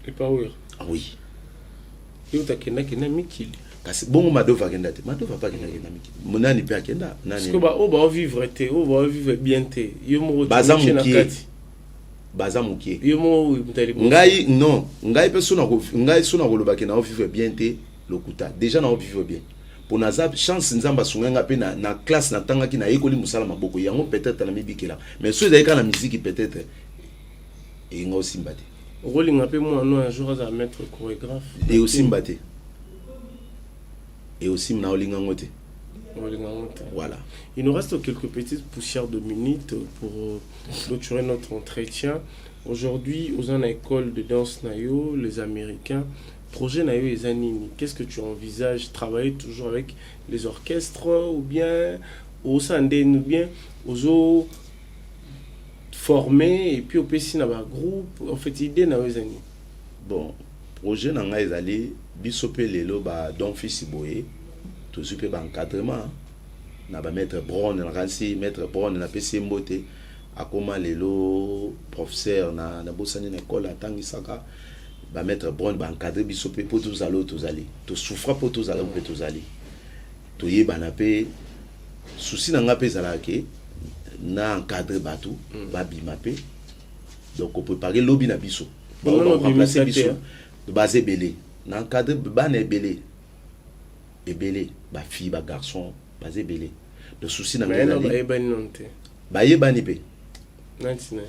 et pas oui oui yo takena mikili kasi bongo Madova kenda te Madova pas kenda mikili monani pe akenda nani parce que ba vivre te ba vivre bien te yo mo baza mukie yo mo mutali ngai non ngai pe sona ko lobaki na vivre bien te lokuta déjà na vivre bien pour naza chance nzamba sunga pe na classe na tanga ki na ekoli musala maboko yango peut-être na mibikela mais ceux d'ailleurs la musique peut-être et ngo simbate rolinga pe moi non un jour à mettre chorégraphe et aussi mbate et aussi na olinga ngote. Voilà. Il nous reste quelques petites poussières de minutes pour clôturer notre entretien. Aujourd'hui, aux écoles de danse Nayo, les Américains, projet Nayo et Zanini, qu'est-ce que tu envisages? Travailler toujours avec les orchestres ou bien au Sandé ou bien aux formés et puis au Pessina groupe? En fait, idée Nayo et Zanini. Bon, projet Nayo et Zanini, Bisopé Lelo, Don Fissiboé. Tout ce qui est encadrement, na ba mettre Brown na ransi mettre Brown na PC mbote akoma lelo professeur na bosani na école atangi saka ba mettre Brown ba encadrer biso pe pour tous aller to souffra pour tous aller pour tous aller to yeba na pe souci na nga pe zalake na encadrer batou ba bima pe donc on préparer lobby na biso on remplacer biso de base belé na encadrer ba na belé ebele ba fille ba garçon basé belé le souci na mais ngai non ezali ba nonte bayebani mpe 99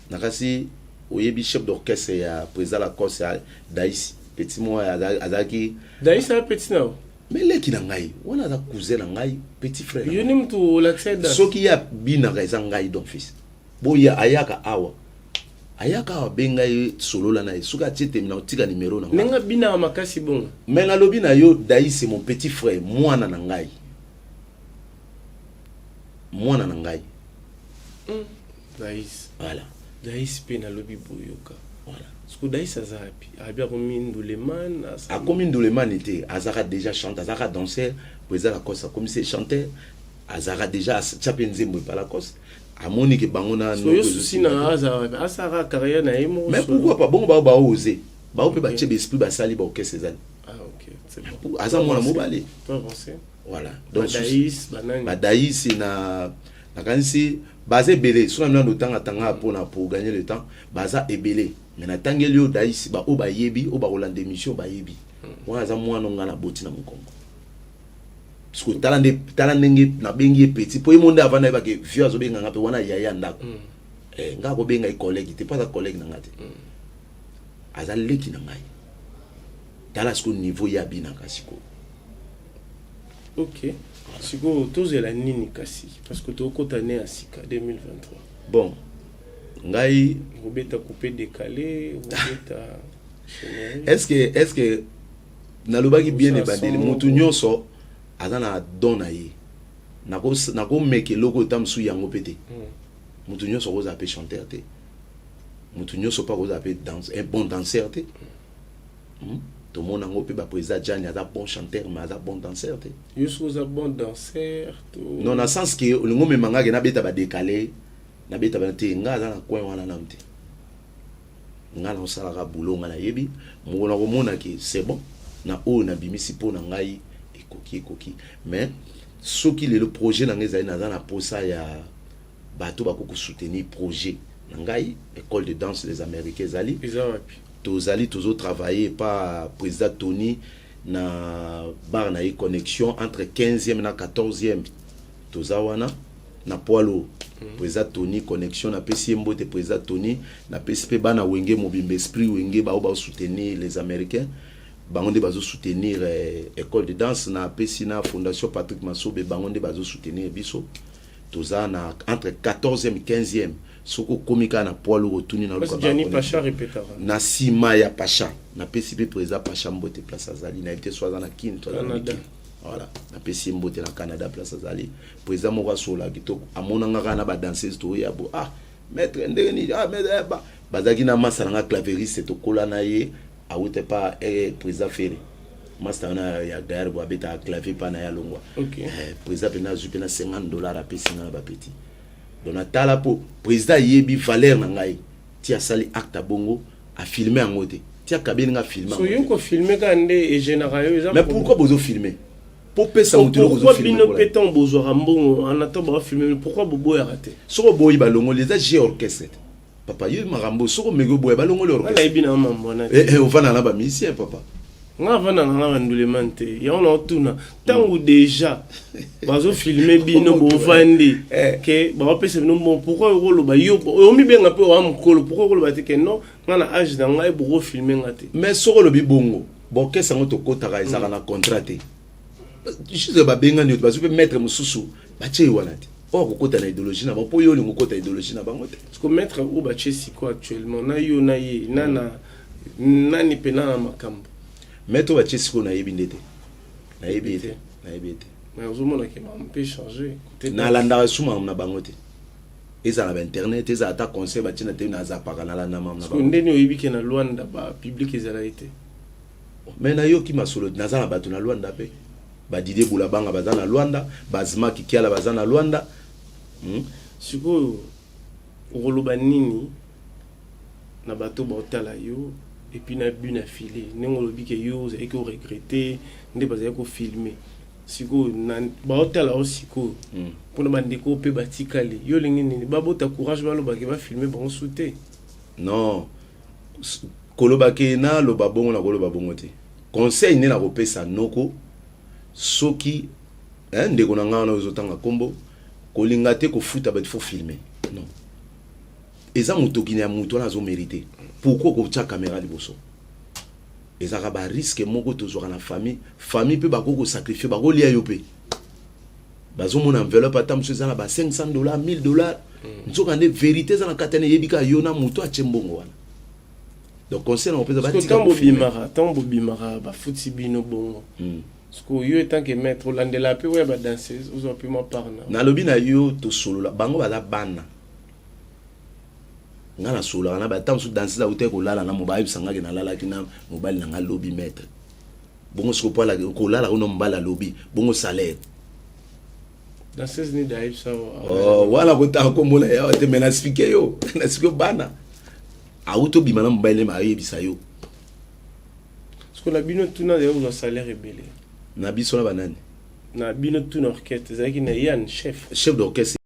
nakasi oyebi chef d'orchestre ya président la corse ya Daïs petit moi azalaki Daïs a petit na mais leki na ngai wana aza cousin na ngai petit frère yo ni mtu l'accès soki ya binaka eza ngai donc fils boya ayaka awa benga ye solola na ye soki atie temina otika numéro na ngai nenga bina makasi bon mais nalobi na yo Daïs c'est mon petit frère mwana na ngai Daïs voilà Daïs pe na lobi boyoka voilà parce que Daïs azapi abia komi nduleman akomi nduleman était azaka déjà chanteur azaka danseur président la coste comme c'est chanteur azaka déjà tchape nzembo pa la coste amoni ke bango na no souci na azaka carrière na emo mais pourquoi pas bon ba oser ba pe ba tchebe esprit ba sali ba orchestre ezali ok c'est bon aza mwana mobali pas avancer voilà donc Daïs banani ba Daïs na kanisi baza ebele sona mina ndotanga tanga pour gagner le temps baza ebele mais na tangeli yo Daïs ba o ba yebi o ba rolande émission ba yebi wana za mwana ngana boti na mukongo parce que tala ndenge na bengi petit po monde avant na ba ke vieux azo benga ngape wana yaya ndako nga ko benga collègue te pas ta collègue na ngate aza leki na ngai tala ce niveau ya bina kasiko ok siko tozela nini kasi parce que tokota né à sika 2023 bon ngai robeta coupé décalé robeta est-ce que nalobaki bien ebandeli mutu nyonso azana dona ye nako meke loko tamsu yango pete mutu nyonso ko zape chanteur te mutu nyonso pa ko zape un bon danseur te tout le monde a pe ba président Jani a bon chanteur mais a bon danseur te yo so bon danseur non dans sens que le ngome manga na beta ba décaler na beta ba te nga za na coin wana namte nga na sala ka boulot nga na yebi mo na ko mona ki c'est bon na o na bimisi po na ngai ekoki mais ce qui le projet na ngai na na posa ya bato ba ko soutenir projet na ngai école de danse des américains zali tozali toujours travailler par président Tony na bar na connexion entre 15e na 14e tozawana na poalo président Tony connexion na PCMbo te président Tony na PCP bana wenge mobimbe esprit wenge ba soutenir les américains bango de bazo soutenir école de danse na PCNA fondation Patrick Massobe bango de bazo soutenir biso tozana entre 14e et 15e soko komika na poalo rotuni na lokaba Jani Pacha répétera na sima ya Pacha na PCP président Pacha mbote place azali na été soit na kin to Canada voilà na PCP mbote na Canada place azali président moko sola kitoko amona ngaka na ba danseuse to ya bo maître ndeni maître bazaki na masanga clavieriste to kola na ye awute pa président Ferré master na ya gaire bo abeta clavier pa na ya longwa président pena zupe na $50 a pesina na ba petit donatala po président yebi valeur na ngai ti asali acte bongo a filmer en ngote ti akabeli nga filmer so yo ko filmer ka nde et général mais pourquoi bozo filmer pour pesa mutu pourquoi bino péton bozo rambo en attendant ba filmer pourquoi bobo ya raté soko boyi balongo les ag orchestre papa yo marambo soko mego boyi balongo le orchestre na ibina mambo na on va na ba musicien papa nga vana na ndulemante ya on tuna tangu déjà bazo filmer bino bo vandi que ba pese bino bon pourquoi rolo ba yo o mi benga pe wa mkolo pourquoi rolo ba te que non ngana age na ngai bo filmer ngate mais soko lo bi bongo bon que ça ngoto kota ka ezaka na contrat juste ba benga ni bazo pe mettre mususu ba che wana te o ko kota na idéologie na ba po yo lingo kota idéologie na bango te parce que mettre ou ba che siko actuellement na yo na ye nana nani pena na makambo meto ba chesiko na yebi ndete na yebi te mais ozomona ke ma peut changer na landa suma na bangote eza na internet eza ata conseil ba tina te na za para na landa mam na bangote ndeni oyibi ke na Luanda ba public ezala été mais na yo ki masolo na za na bato na Luanda pe ba Didier Boulabanga baza na Luanda bazima kikiala baza na Luanda siko roloba nini na bato ba otala yo et puis na bu na filé nengo lobi ke yo et que regretter nde baza ko filmer siko na ba hôtel au siko pour na bandeko pe batikali yo lingi nini ba bota courage ba lo ba ke ba filmer ba on souté non koloba ke na lo ba bongo na koloba bongo te conseil ne na kopesa noko soki ndeko na nga na ozotanga kombo kolinga te kofuta ba faut filmer non eza mutokini ya mutu na zo mériter pourquoi ko tia caméra liboso eza ka ba risque moko tozwa na famille peut ba ko sacrifier ba ko lia yo pe bazo mon enveloppe atam so na ba $500 $1000 nzoka ne vérité za na katane yebika yo na mutu a chembongo wana donc conseil on peut ba tambo bimara ba futi bino bongo parce que yo etant que maître landela pe ouais ba danseuse aux opéments parna na lobi na yo to solo la bango ba la bana ngana solo na ba tam so danseuse a ko lala na mobile sanga ke na lala kina mobile na nga lobi maître bongo sko pa la ko lala no mbala lobi bongo salaire danseuse ni daib ça oh wala ko ta ko mola ya te mena expliquer yo na expliquer bana auto bimana mobile ma yebisa yo parce que la bino tuna de un salaire rebelle na biso na banani na bino tuna orchestre zaki na yan chef d'orchestre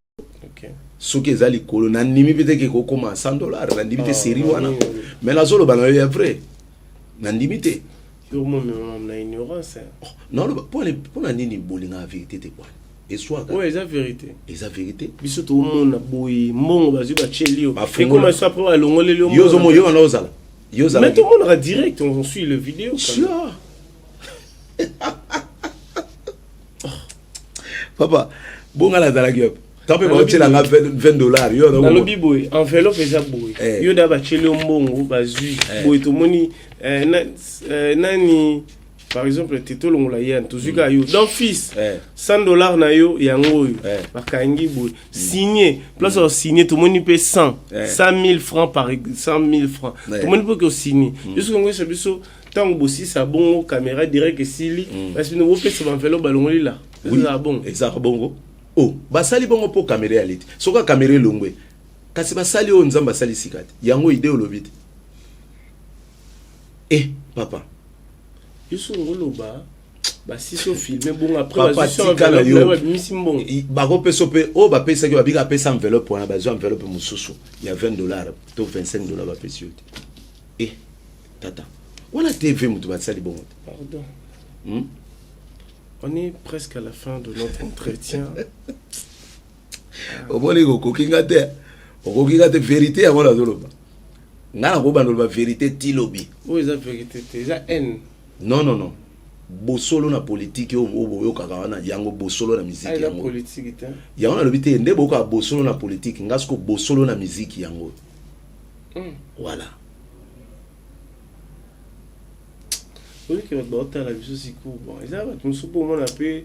OK soki ezali kolo na nimi pete ke ko koma $100 na ndimi te série wana mais la zolo bana yo après na ndimi te yo mo na ignorance non pour na nini bolinga vérité te quoi et soit ouais c'est vérité biso to mo na boy mbongo bazu ba chelio et comment ça après ba longoleli yo zo mo yo na ozala mais tout le monde a direct on suit le vidéo sure papa bonga la zala gyop tapé ba otela nga $20 yo na lobi boy enveloppe eza boy yo da ba chelio mbongo bazu boy to moni nani par exemple tito longola yan tozuka yo donc fils $100 na yo yango yo bakangi boy signé place au signé to moni pe 100,000 francs par 100,000 francs to moni pe ko signé jusqu'au ngo c'est biso tant bossi ça bon caméra direct sili parce que nous peut se enveloppe balongoli là ça bon exact bongo oh basali bongo po caméra ya liti soka caméra longwe kasi basali o nzamba sali sikati yango idée olobite papa yusu ngoloba basi so filmer bon après papa tikala yo bako peso pe o ba pesa ke babika pesa enveloppe wana bazo enveloppe mususu ya $20 to $25 ba pesi yote tata on a TV mutu basali bongo pardon on est presque à la fin de notre entretien o boni ko kinga te vérité avant la zoloba ngana ko bandolo ba vérité tilobi o eza vérité te eza haine non bosolo na politique o kaka wana yango bosolo na musique yango politique te yango na lobite nde boka bosolo na politique ngasko bosolo na musique yango voilà oui que votre la vie aussi court bon eza ba musu po mona pe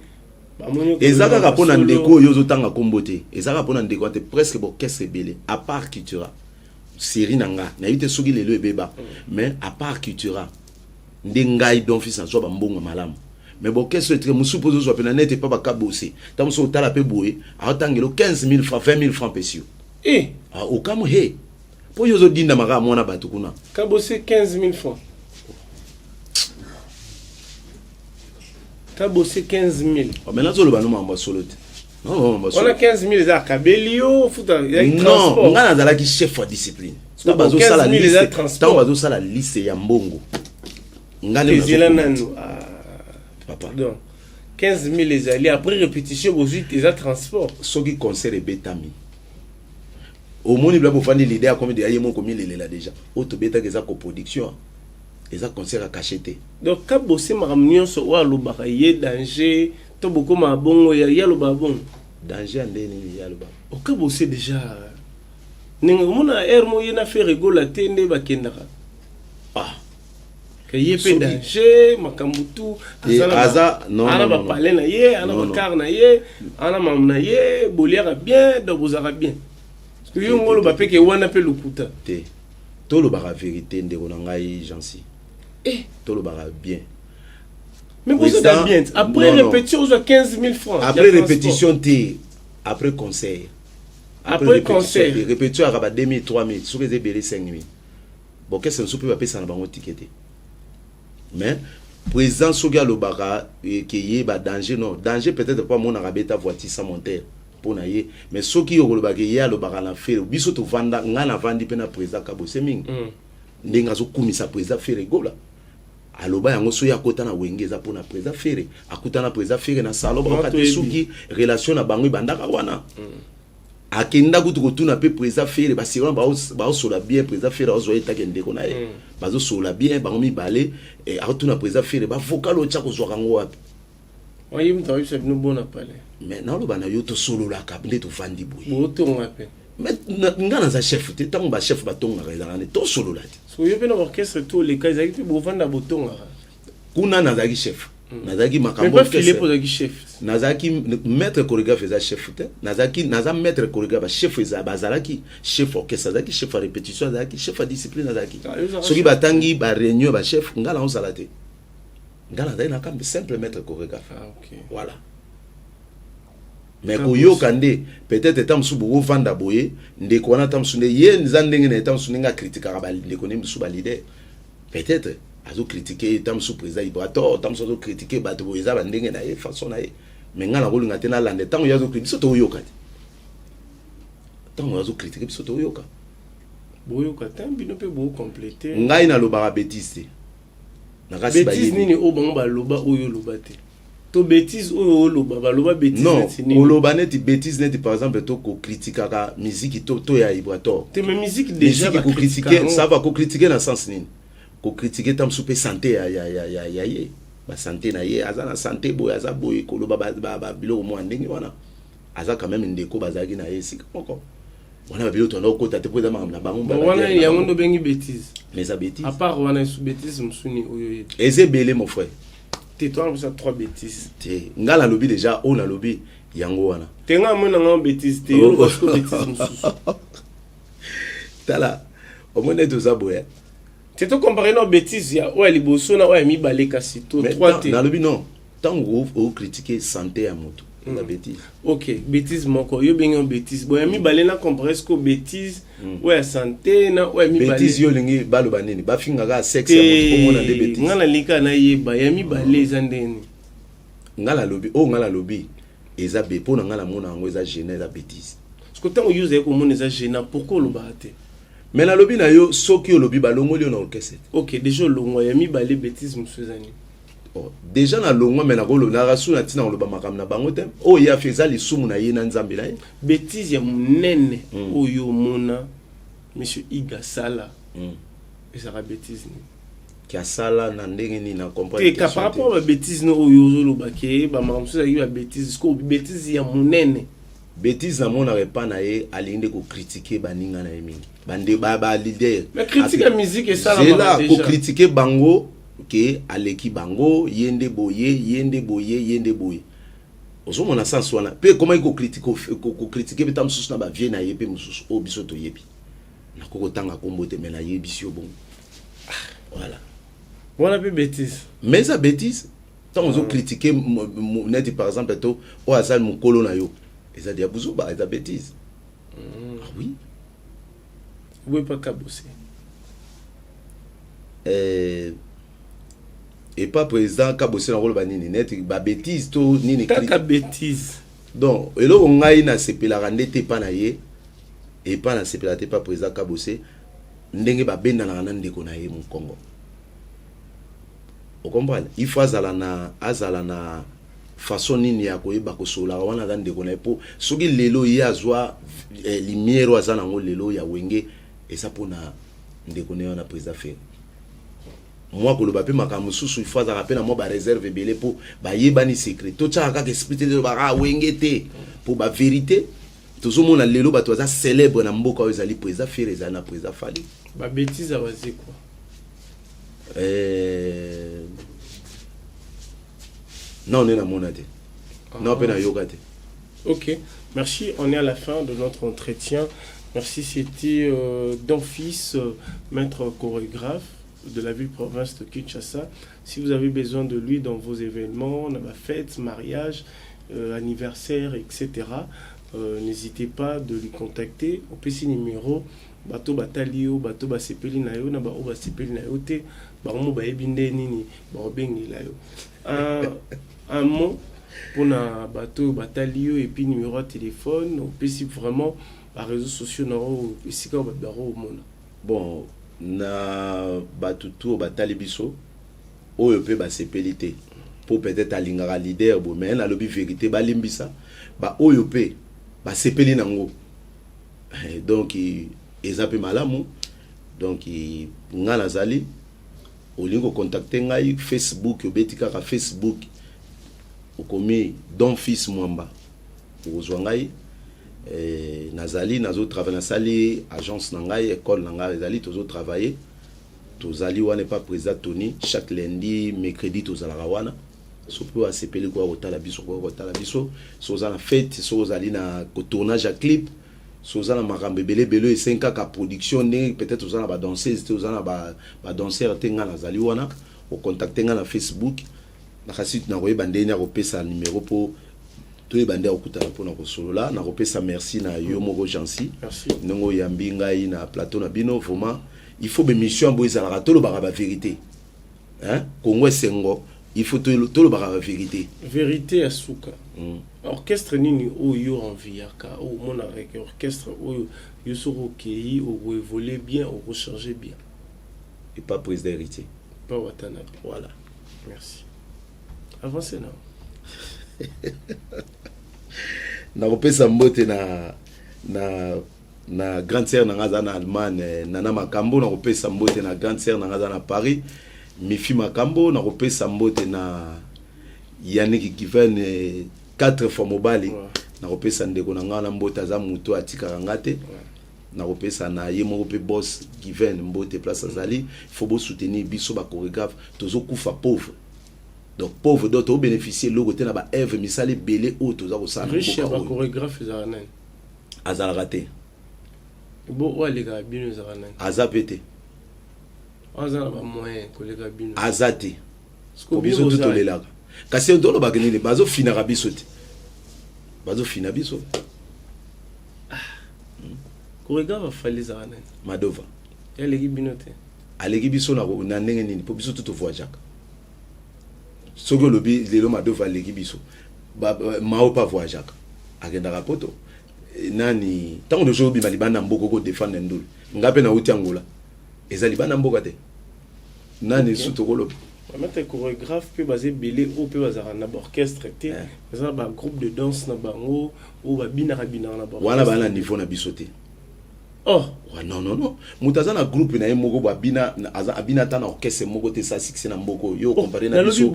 ezaka ka pona ndeko yo zotanga kombote ezaka pona ndeko te presque bo caisse belé à part cultura série nanga na yite soki lelo ebeba mais à part cultura ndengai don fils azo ba mbongo malamu mais bo caisse très musu pozo so pena nete pa ba kabose tam so tala pe boye a tangelo 15,000 francs 20,000 francs pesio au kamo he po yo zo dinda maka mona batu kuna kabose 15,000 francs bosser 15,000. Mais là, on a solo. On a 15,000 za kabelio, futa transport. Non, on a la chef de discipline. Tu bazo sala liste. Tu bazo sala liste ya mbongo. Ngale papa. Donc 15,000 les alliés après répétition aux 8 des transport. Ce qui concerne betami. Au monde il faut faire l'idée à combien de ayemo comme il est là déjà. Auto beta que ça coproduction. Et ça concerne à cacheter. Donc quand bosser maramnion so wa lo ba yé danger to boko ma bongo ya lo ba bon danger ndeni ya lo ba o ka bosser déjà ninga mona ermo yena fait rigola tende ba kendaka que yé pe danger makambutu aza non ana ba parler na yé ana ba car na yé ana mam na yé boliera bien do bozara bien parce que yo ngolo ba pe ke wana pe lokuta te to lo ba vérité ndeko na ngai jansi tout le barra bien. Mais vous êtes bien. Après répétition, vous avez 15,000 francs. Après répétition, après concert. Après concert. Répétition, à 2,000, 3,000. Si vous avez 5,000. Bon, qu'est-ce que vous pouvez payer ça dans votre ticket? Mais, président Soga le barra, qui est danger, non. Danger peut-être pas mon arabe ta voiture sans monter. Pour naïe. Mais ceux qui ont le bagay, le barra la fait. Biso to vanda, ngana vandi pena président Kabo Seming. N'engazo kumisa président fait rigola. aloba yango so ya kota na wenge za pona président Ferré akuta na président Ferré na salon ba suki relation na bango bandaka wana akenda kutu kotuna pe président Ferré ba sirona ba sola bien président Ferré ozo etake ndeko na ye bazo sola bien bango mibale et akutuna président Ferré ba vocal o tshako zwa kango wapi oyi mtawi se bino bona pale mais na lo bana yo to solo la ka nde to vandi boy boto ngape mais ngana za chef te tango ba chef ba tonga ka na to solo la so yo bena orchestre to les cas ezaki bo vanda botonga kuna na zaki chef nazaki makambo mais pas filer pour zaki chef nazaki maître chorégraphe za chef te naza maître chorégraphe chef za bazalaki chef orchestre zaki chef à répétition zaki chef à discipline zaki soki batangi ba réunion ba chef ngala on salate ngala zai na kambi simple maître chorégraphe voilà mais koyo kande peut-être tamsu bo vanda boye ndeko wana tamsu ne ye nzandenge na tamsu nga critiquer ba ndeko ne msu ba leader peut-être azo critiquer tamsu président Ibrato tamsu azo critiquer bato boye za ba ndenge na ye façon na ye mais ngala ko linga tena lande tango yazo critiquer soto yoka tango yazo critiquer soto yoka boyoka tambino pe bo compléter ngai na loba bêtise na kasi ba bêtise nini o bango ba loba oyo loba te to bêtise oyo loba ba loba bêtise non o loba neti bêtise neti par exemple to ko critiquer ka musique to ya Ibrato te mais musique déjà ko critiquer ça va ko critiquer dans sens nini ko critiquer tam soupe santé ya ye ba santé na ye aza na santé boy aza boy ko loba ba bilo mo ndenge wana aza quand même ndeko bazaki na ye sika moko wana ba bilo to na ko tate po za na bango ba wana ya ngondo bengi bêtise mais ça bêtise à part wana sous bêtise msuni oyo eze belé mon frère tais-toi ça trois bêtises te ngala lobi déjà on a lobi yango wana te nga mona nga bêtise te yo parce que bêtise msusu tala au moins de ça boya c'est to comparer nos bêtises ya o liboso na o mi baleka sito trois te na lobi non tango o critiquer santé ya moto la bêtise OK bêtise moko yo bengi bêtise boya mi balena comparer ce que bêtise o ya santé na o mi balena bêtise yo lingi baloba nini ba finga ga sexe ya moto ko mona de bêtise ngala lika na yeba ya mi baleza ndeni ngala lobi eza be pona ngala mona ngo eza gêner la bêtise parce que tango use ko mona eza gênant pourquoi lo bate mais na lobi na yo soki lobi balongoli na orchestre OK déjà longo ya mi balé bêtise musuzani déjà na longo mais na kolo na rasu na tina loba makam na bango tem o ya feza lisumu na ye na nzambe na ye bêtise ya munene oyo mona monsieur Iga Sala eza ka bêtise ni kia sala na ndenge ni na comprendre que par rapport à bêtise no oyo zo loba ke ba makamso ya bêtise ko bêtise ya munene bêtise na mona repa na ye alinde ko critiquer baninga na yemingi bande ba leader mais critique la musique et ça là ko critiquer bango ke aleki bango yende boye ozo mona sens wana pe comment il ko critiquer betam susu na ba vie na ye pe mususu o biso to yebi na ko tanga kombote mais na yebi si bon voilà pe bêtise mais ça bêtise tant ozo critiquer net par exemple to o azal mukolo na yo eza dia buzo ba eza bêtise ah oui oui pas kabosé et pas président kabosé na rôle ba nini net ba bêtise to nini ka bêtise donc eloko ngai na sepela randete pa na ye et pas na sepela te pas président kabosé ndenge ba benda na ndeko na ye mu Congo o comprendre il faut azala na façon nini ya koyeba kosola wana za ndeko na po soki lelo ye azwa lumière azana ngo lelo ya wenge esa pona ndeko na na président Ferré moi ko loba pe makambo susu il faut azala pe na mo ba réserve belé po ba yebani secret to tshaka ka expliquer de ba wenge te pour ba vérité toujours mona lelo ba to za célèbre na mboka o ezali président Ferré za na président Fali ba bêtise awazi quoi non, on est dans mon aide. Non, on est dans yoga. Ok, merci. On est à la fin de notre entretien. Merci, c'était Donfils, maître chorégraphe de la ville-province de Kinshasa. Si vous avez besoin de lui dans vos événements, fêtes, mariage, anniversaire, etc., n'hésitez pas de lui contacter. Au petit numéro, bato batalio, bato basepeli na yo, na ba o basepeli na yo te, ba mo ba ebinde nini, ba obengi la yo. Un mot pour na bateau batalio et puis numéro de téléphone ou puis vraiment les réseaux sociaux naro ici au monde. Bon na batutu batali biso oyo pe basepeli te pour peut-être alingaka leader bo mais na lobi vérité balimbisa ba oyo pe basepeli nango donc eza pe malamu donc nga nazali olingo contacter ngai Facebook obeti kaka Facebook okomi Don Fils Mwamba ozwa ngai nazali nazo travailler na sali agence na ngai école na ngai ezali tozo travailler tozali wana pas président Tony chaque lundi mercredi tozalaka wana so peut asepeli kwa otala biso so za na fête so zali na tournage à clip so za na makambe belé 5 ka production ne peut-être ozana ba danseuse te ozana ba danseur te nga nazali wana o contacter nga na Facebook na kasi na koyeba ndenya ko pesa numéro po to ebande okutana pona ko solola na ko pesa merci na yo moko Jansi merci ndongo yambi ngai na plateau na bino vraiment il faut be mission bo ezala to lo ba vérité hein Congo Sengo il faut to lo ba vérité à Souka orchestre nini oyo enviaka o mona avec orchestre oyo yo soro kei o évoluer bien o recharger bien et pas prise d'héritier pas watana voilà merci avancez now na kopesa mbote na grande sœur na ngaza na Allemagne nana makambo na kopesa mbote na grande sœur na ngaza na Paris mifi makambo na kopesa mbote na Yannick Given 4 fois mobile na kopesa ndeko na ngana mbote za muto atika ngate na kopesa na ye moko pe boss Given mbote place azali faut bo soutenir biso ba chorégraphe tozo kufa pauvre. Donc pauvre d'autres bénéficier le côté na ba Eve misali belé auto za ko sana riche ba chorégraphe za nan azal raté bo wale ga bino za nan azapete azana ba moyen kolega bino azate ko biso tout olelaka kasi ndolo ba kenini bazo finira biso te bazo fina biso chorégraphe fali za nan Madova yalegi bino te alegi biso na ndenge nini po biso tout voyage sogo lobi lelo Madova alegi biso ba mao pa voyage agenda rapoto nani tango de jour bi malibana mboko ko défendre ndolo ngape na uti angola ezali bana mboka te nani sutokolo mettre chorégraphe peut baser belé ou peut baser na orchestre te ça ba groupe de danse na bango ou ba binara na ba wana bana niveau na bisoté oh non mutaza na groupe na moko ba bina abina ta na orchestre moko te sa succès na mboko yo comparé na biso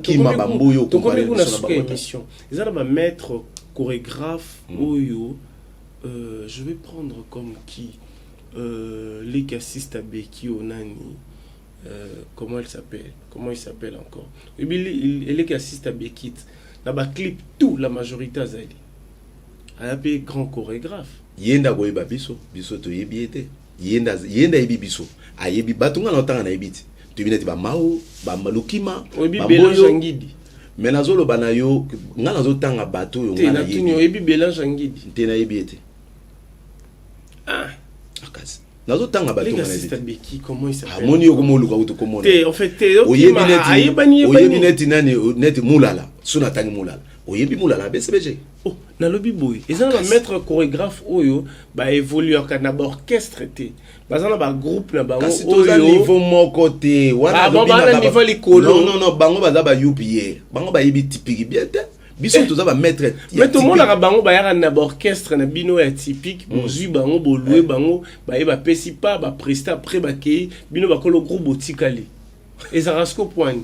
kima bambo yo comparé na biso na émission ça ba mettre chorégraphe oyo je vais prendre comme qui les qui assistent à Beki Onani comment il s'appelle encore les qui assistent à Bekit na ba clip tout la majorité azali a peu grand chorégraphe yenda koyeba biso to yebiete yenda yebi biso ayebi batunga na tanga na yebiti to bineti ba mao ba malukima ba boyo ngidi mais nazolo bana yo nga nazo tanga bato yo ngana yebi belange ngidi te na yebiete akasi nazo tanga bato ngana yebi comment il s'appelle amoni yo komo luka uto komo te en fait te oyebi neti nani neti mulala suna tangi mulala oyebi mulala BCBG oh na lobi boy ils ont mettre chorégraphe oyo ba évoluer kana ba orchestre te bazana ba groupe na bango oyo niveau moko te wana ba niveau likolo non bango baza ba UPA bango ba yebi typique bien te biso toza ba mettre mais tout monde na bango ba yaka na ba orchestre na bino ya typique bozui bango bo louer bango ba yeba pesi pas ba prester après ba kei bino ba kolo groupe botikali ezarasko point.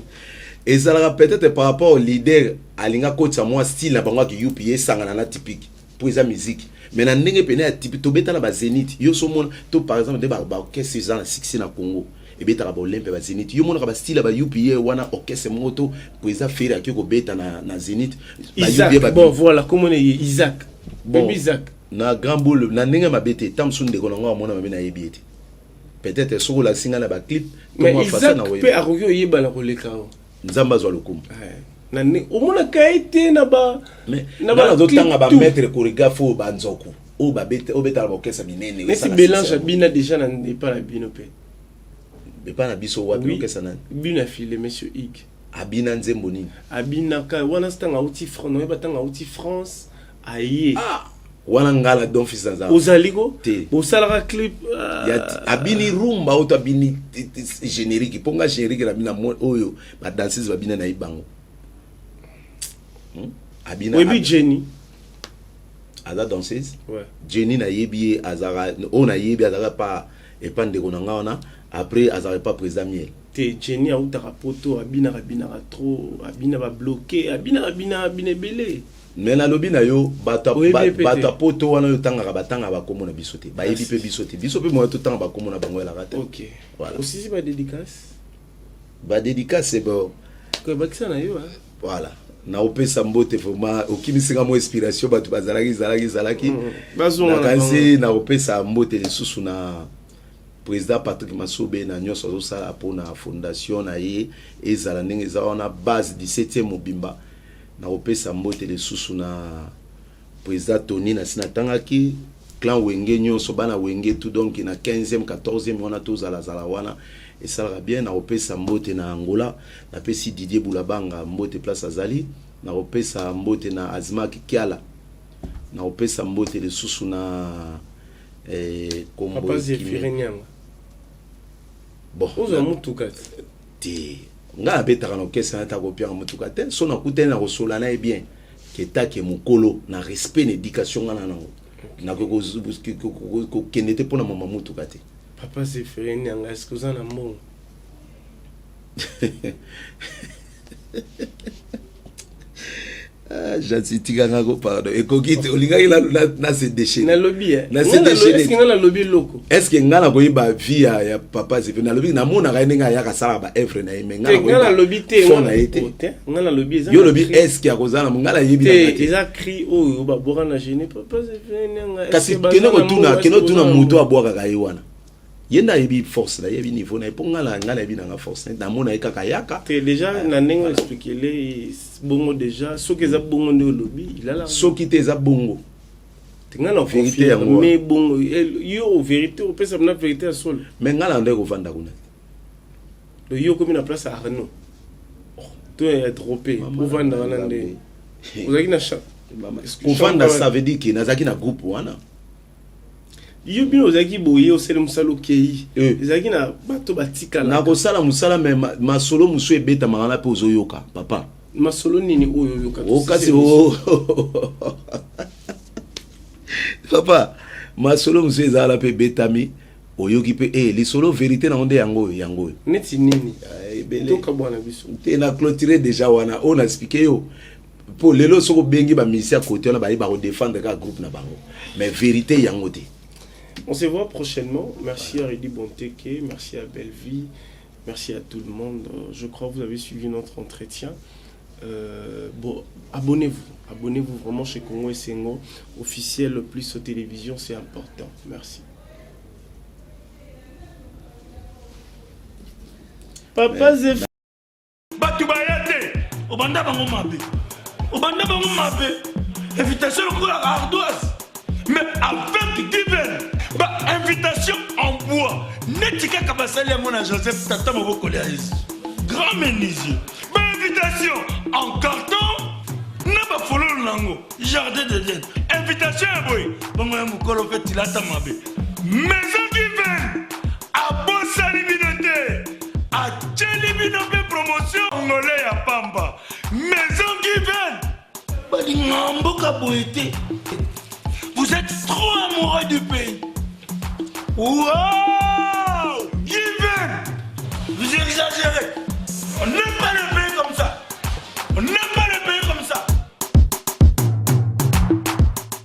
Et ça sera peut-être par rapport au leader alinga coach moi style na bango ki UPA sangana na typique pour sa musique mais na ndenge pene ya typique to beta na ba Zénith yo so mon to par exemple de ba orchestre za na 6 na Congo et beta ba Olympe ba Zénith yo mon ba style ba UPA wana orchestre moto pour sa faire aki ko beta na Zénith ba UPA bon voilà comment on est Isaac bon Isaac na grand boule na ndenge mabete tamsun de ko ngo mona mabena yebiete peut-être sur la singa na ba clip comment faire ça na we pe aroyo yeba la koleka nzamba zwa lokumu nani omona kaite na ba mais na ba zotanga ba mettre chorégraphe o banzoku o ba beta la orchestre binene mais si mélange bina déjà na pas la bino pe mais pas na biso wapi orchestre nani bina filé monsieur Ig abina nzembo nini abina ka wana stanga outi France no ba tanga outi France aye wana ngala don fils za Ozaligo te osalara clip abini rumba auto abini générique ponga générique la bina oyo ba danseuse babina na ibango abina oui Jenny aza danseuse ouais Jenny na yebi azara on a yebi azara pas epande konanga wana après azara pas président miel te Jenny a utara poto abina trop abina ba bloqué abina belé mais na lobi na yo bata poto wana yo tanga batanga ba komona bisote ba yebi pe bisote mo to tanga ba komona bango la rate OK voilà aussi si ba dédicace c'est bon ko ba kisana yo voilà na opesa mbote vraiment okimisika mo inspiration batu bazalaki bazonga kansi na opesa mbote lisusu na président Patrick Massobe na nyonso azosala pona fondation na ye ezala ndenge eza wana base 17e mobimba na opesa mbote lisusu na président Tony na sinatangaki clan wenge nyonso bana wenge tout donc na 15e 14e wana tozala wana esalaka bien na opesa mbote na Angola na pesi Didier Boulabanga mbote place azali na opesa mbote na Azima Kiala na opesa mbote lisusu na kombo Papa Zefirenianga bon oza mutuka te nga betaka na okesa ta kopia mutuka te so na kutena na kosola na bien ketake mukolo na respect na éducation ngana nango na ko kenete pona mama mutuka te Papa Zefirenianga est-ce que vous en avez mon Jansitika ngako pardon et kokite olinga na se déchaîner na lobby na se déchaîner est-ce que na lobby loko est-ce que ngana ko iba vie ya papa c'est na lobby na mona ga nenga ya ka sala ba evre na ime ngana lobby te ngana lobby yo lobby est-ce que akozana ngala yebi na te eza cri o ba bora na gêner papa c'est venu kasi keno tuna muto abwaka ka yiwana yenda yebi force la yebi niveau na ponga la ngala yebi na force na mona ekaka yaka te déjà na nengo expliquer les bongo déjà ce que za bongo de lobby il a la so qui te za bongo te ngala vérité mais bongo yo vérité on peut ça na vérité à sol mais ngala ndeko vanda kuna le yo comme na place à Renault to est trompé pour vendre wana ndé ozaki na chat pour vendre ça veut dire que nazaki na groupe wana yo bino ozaki boye osele musalo kei ezaki na bato batika na ko sala musala mais masolo muso ebeta mangana pe ozoyoka papa masolo nini oyo yoka o kasi o papa masolo muso ezala pe betami oyoki pe li solo vérité na onde yango neti nini to ka bwana biso te na clôturer déjà wana on a expliqué yo pour lelo soko bengi ba misia côté na ba défendre ka groupe na bango mais vérité yango te. On se voit prochainement. Merci à Redi Bonteke, merci à Belleville, merci à tout le monde. Je crois que vous avez suivi notre entretien. Bon, abonnez-vous vraiment chez Congo et Sengo, officiel plus aux télévisions, c'est important. Merci. Papa Zef. Invitation à Ardoise, mais avec divers. Invitation en bois. Netika Kabasali à mon Joseph Tata Maboko grand menuisier. Invitation en carton. N'a follow nango. Jardin de Dieu. Invitation à boy. Bon, Mukolo fait il a tamabé. Maison divine. À Bossali Binote. À Tcheli Binote promotion. Angolais à Pamba. Maison divine. Badingamboka boité. Vous êtes trop amoureux du pays. Wow! Given! Vous exagérez! On n'est pas le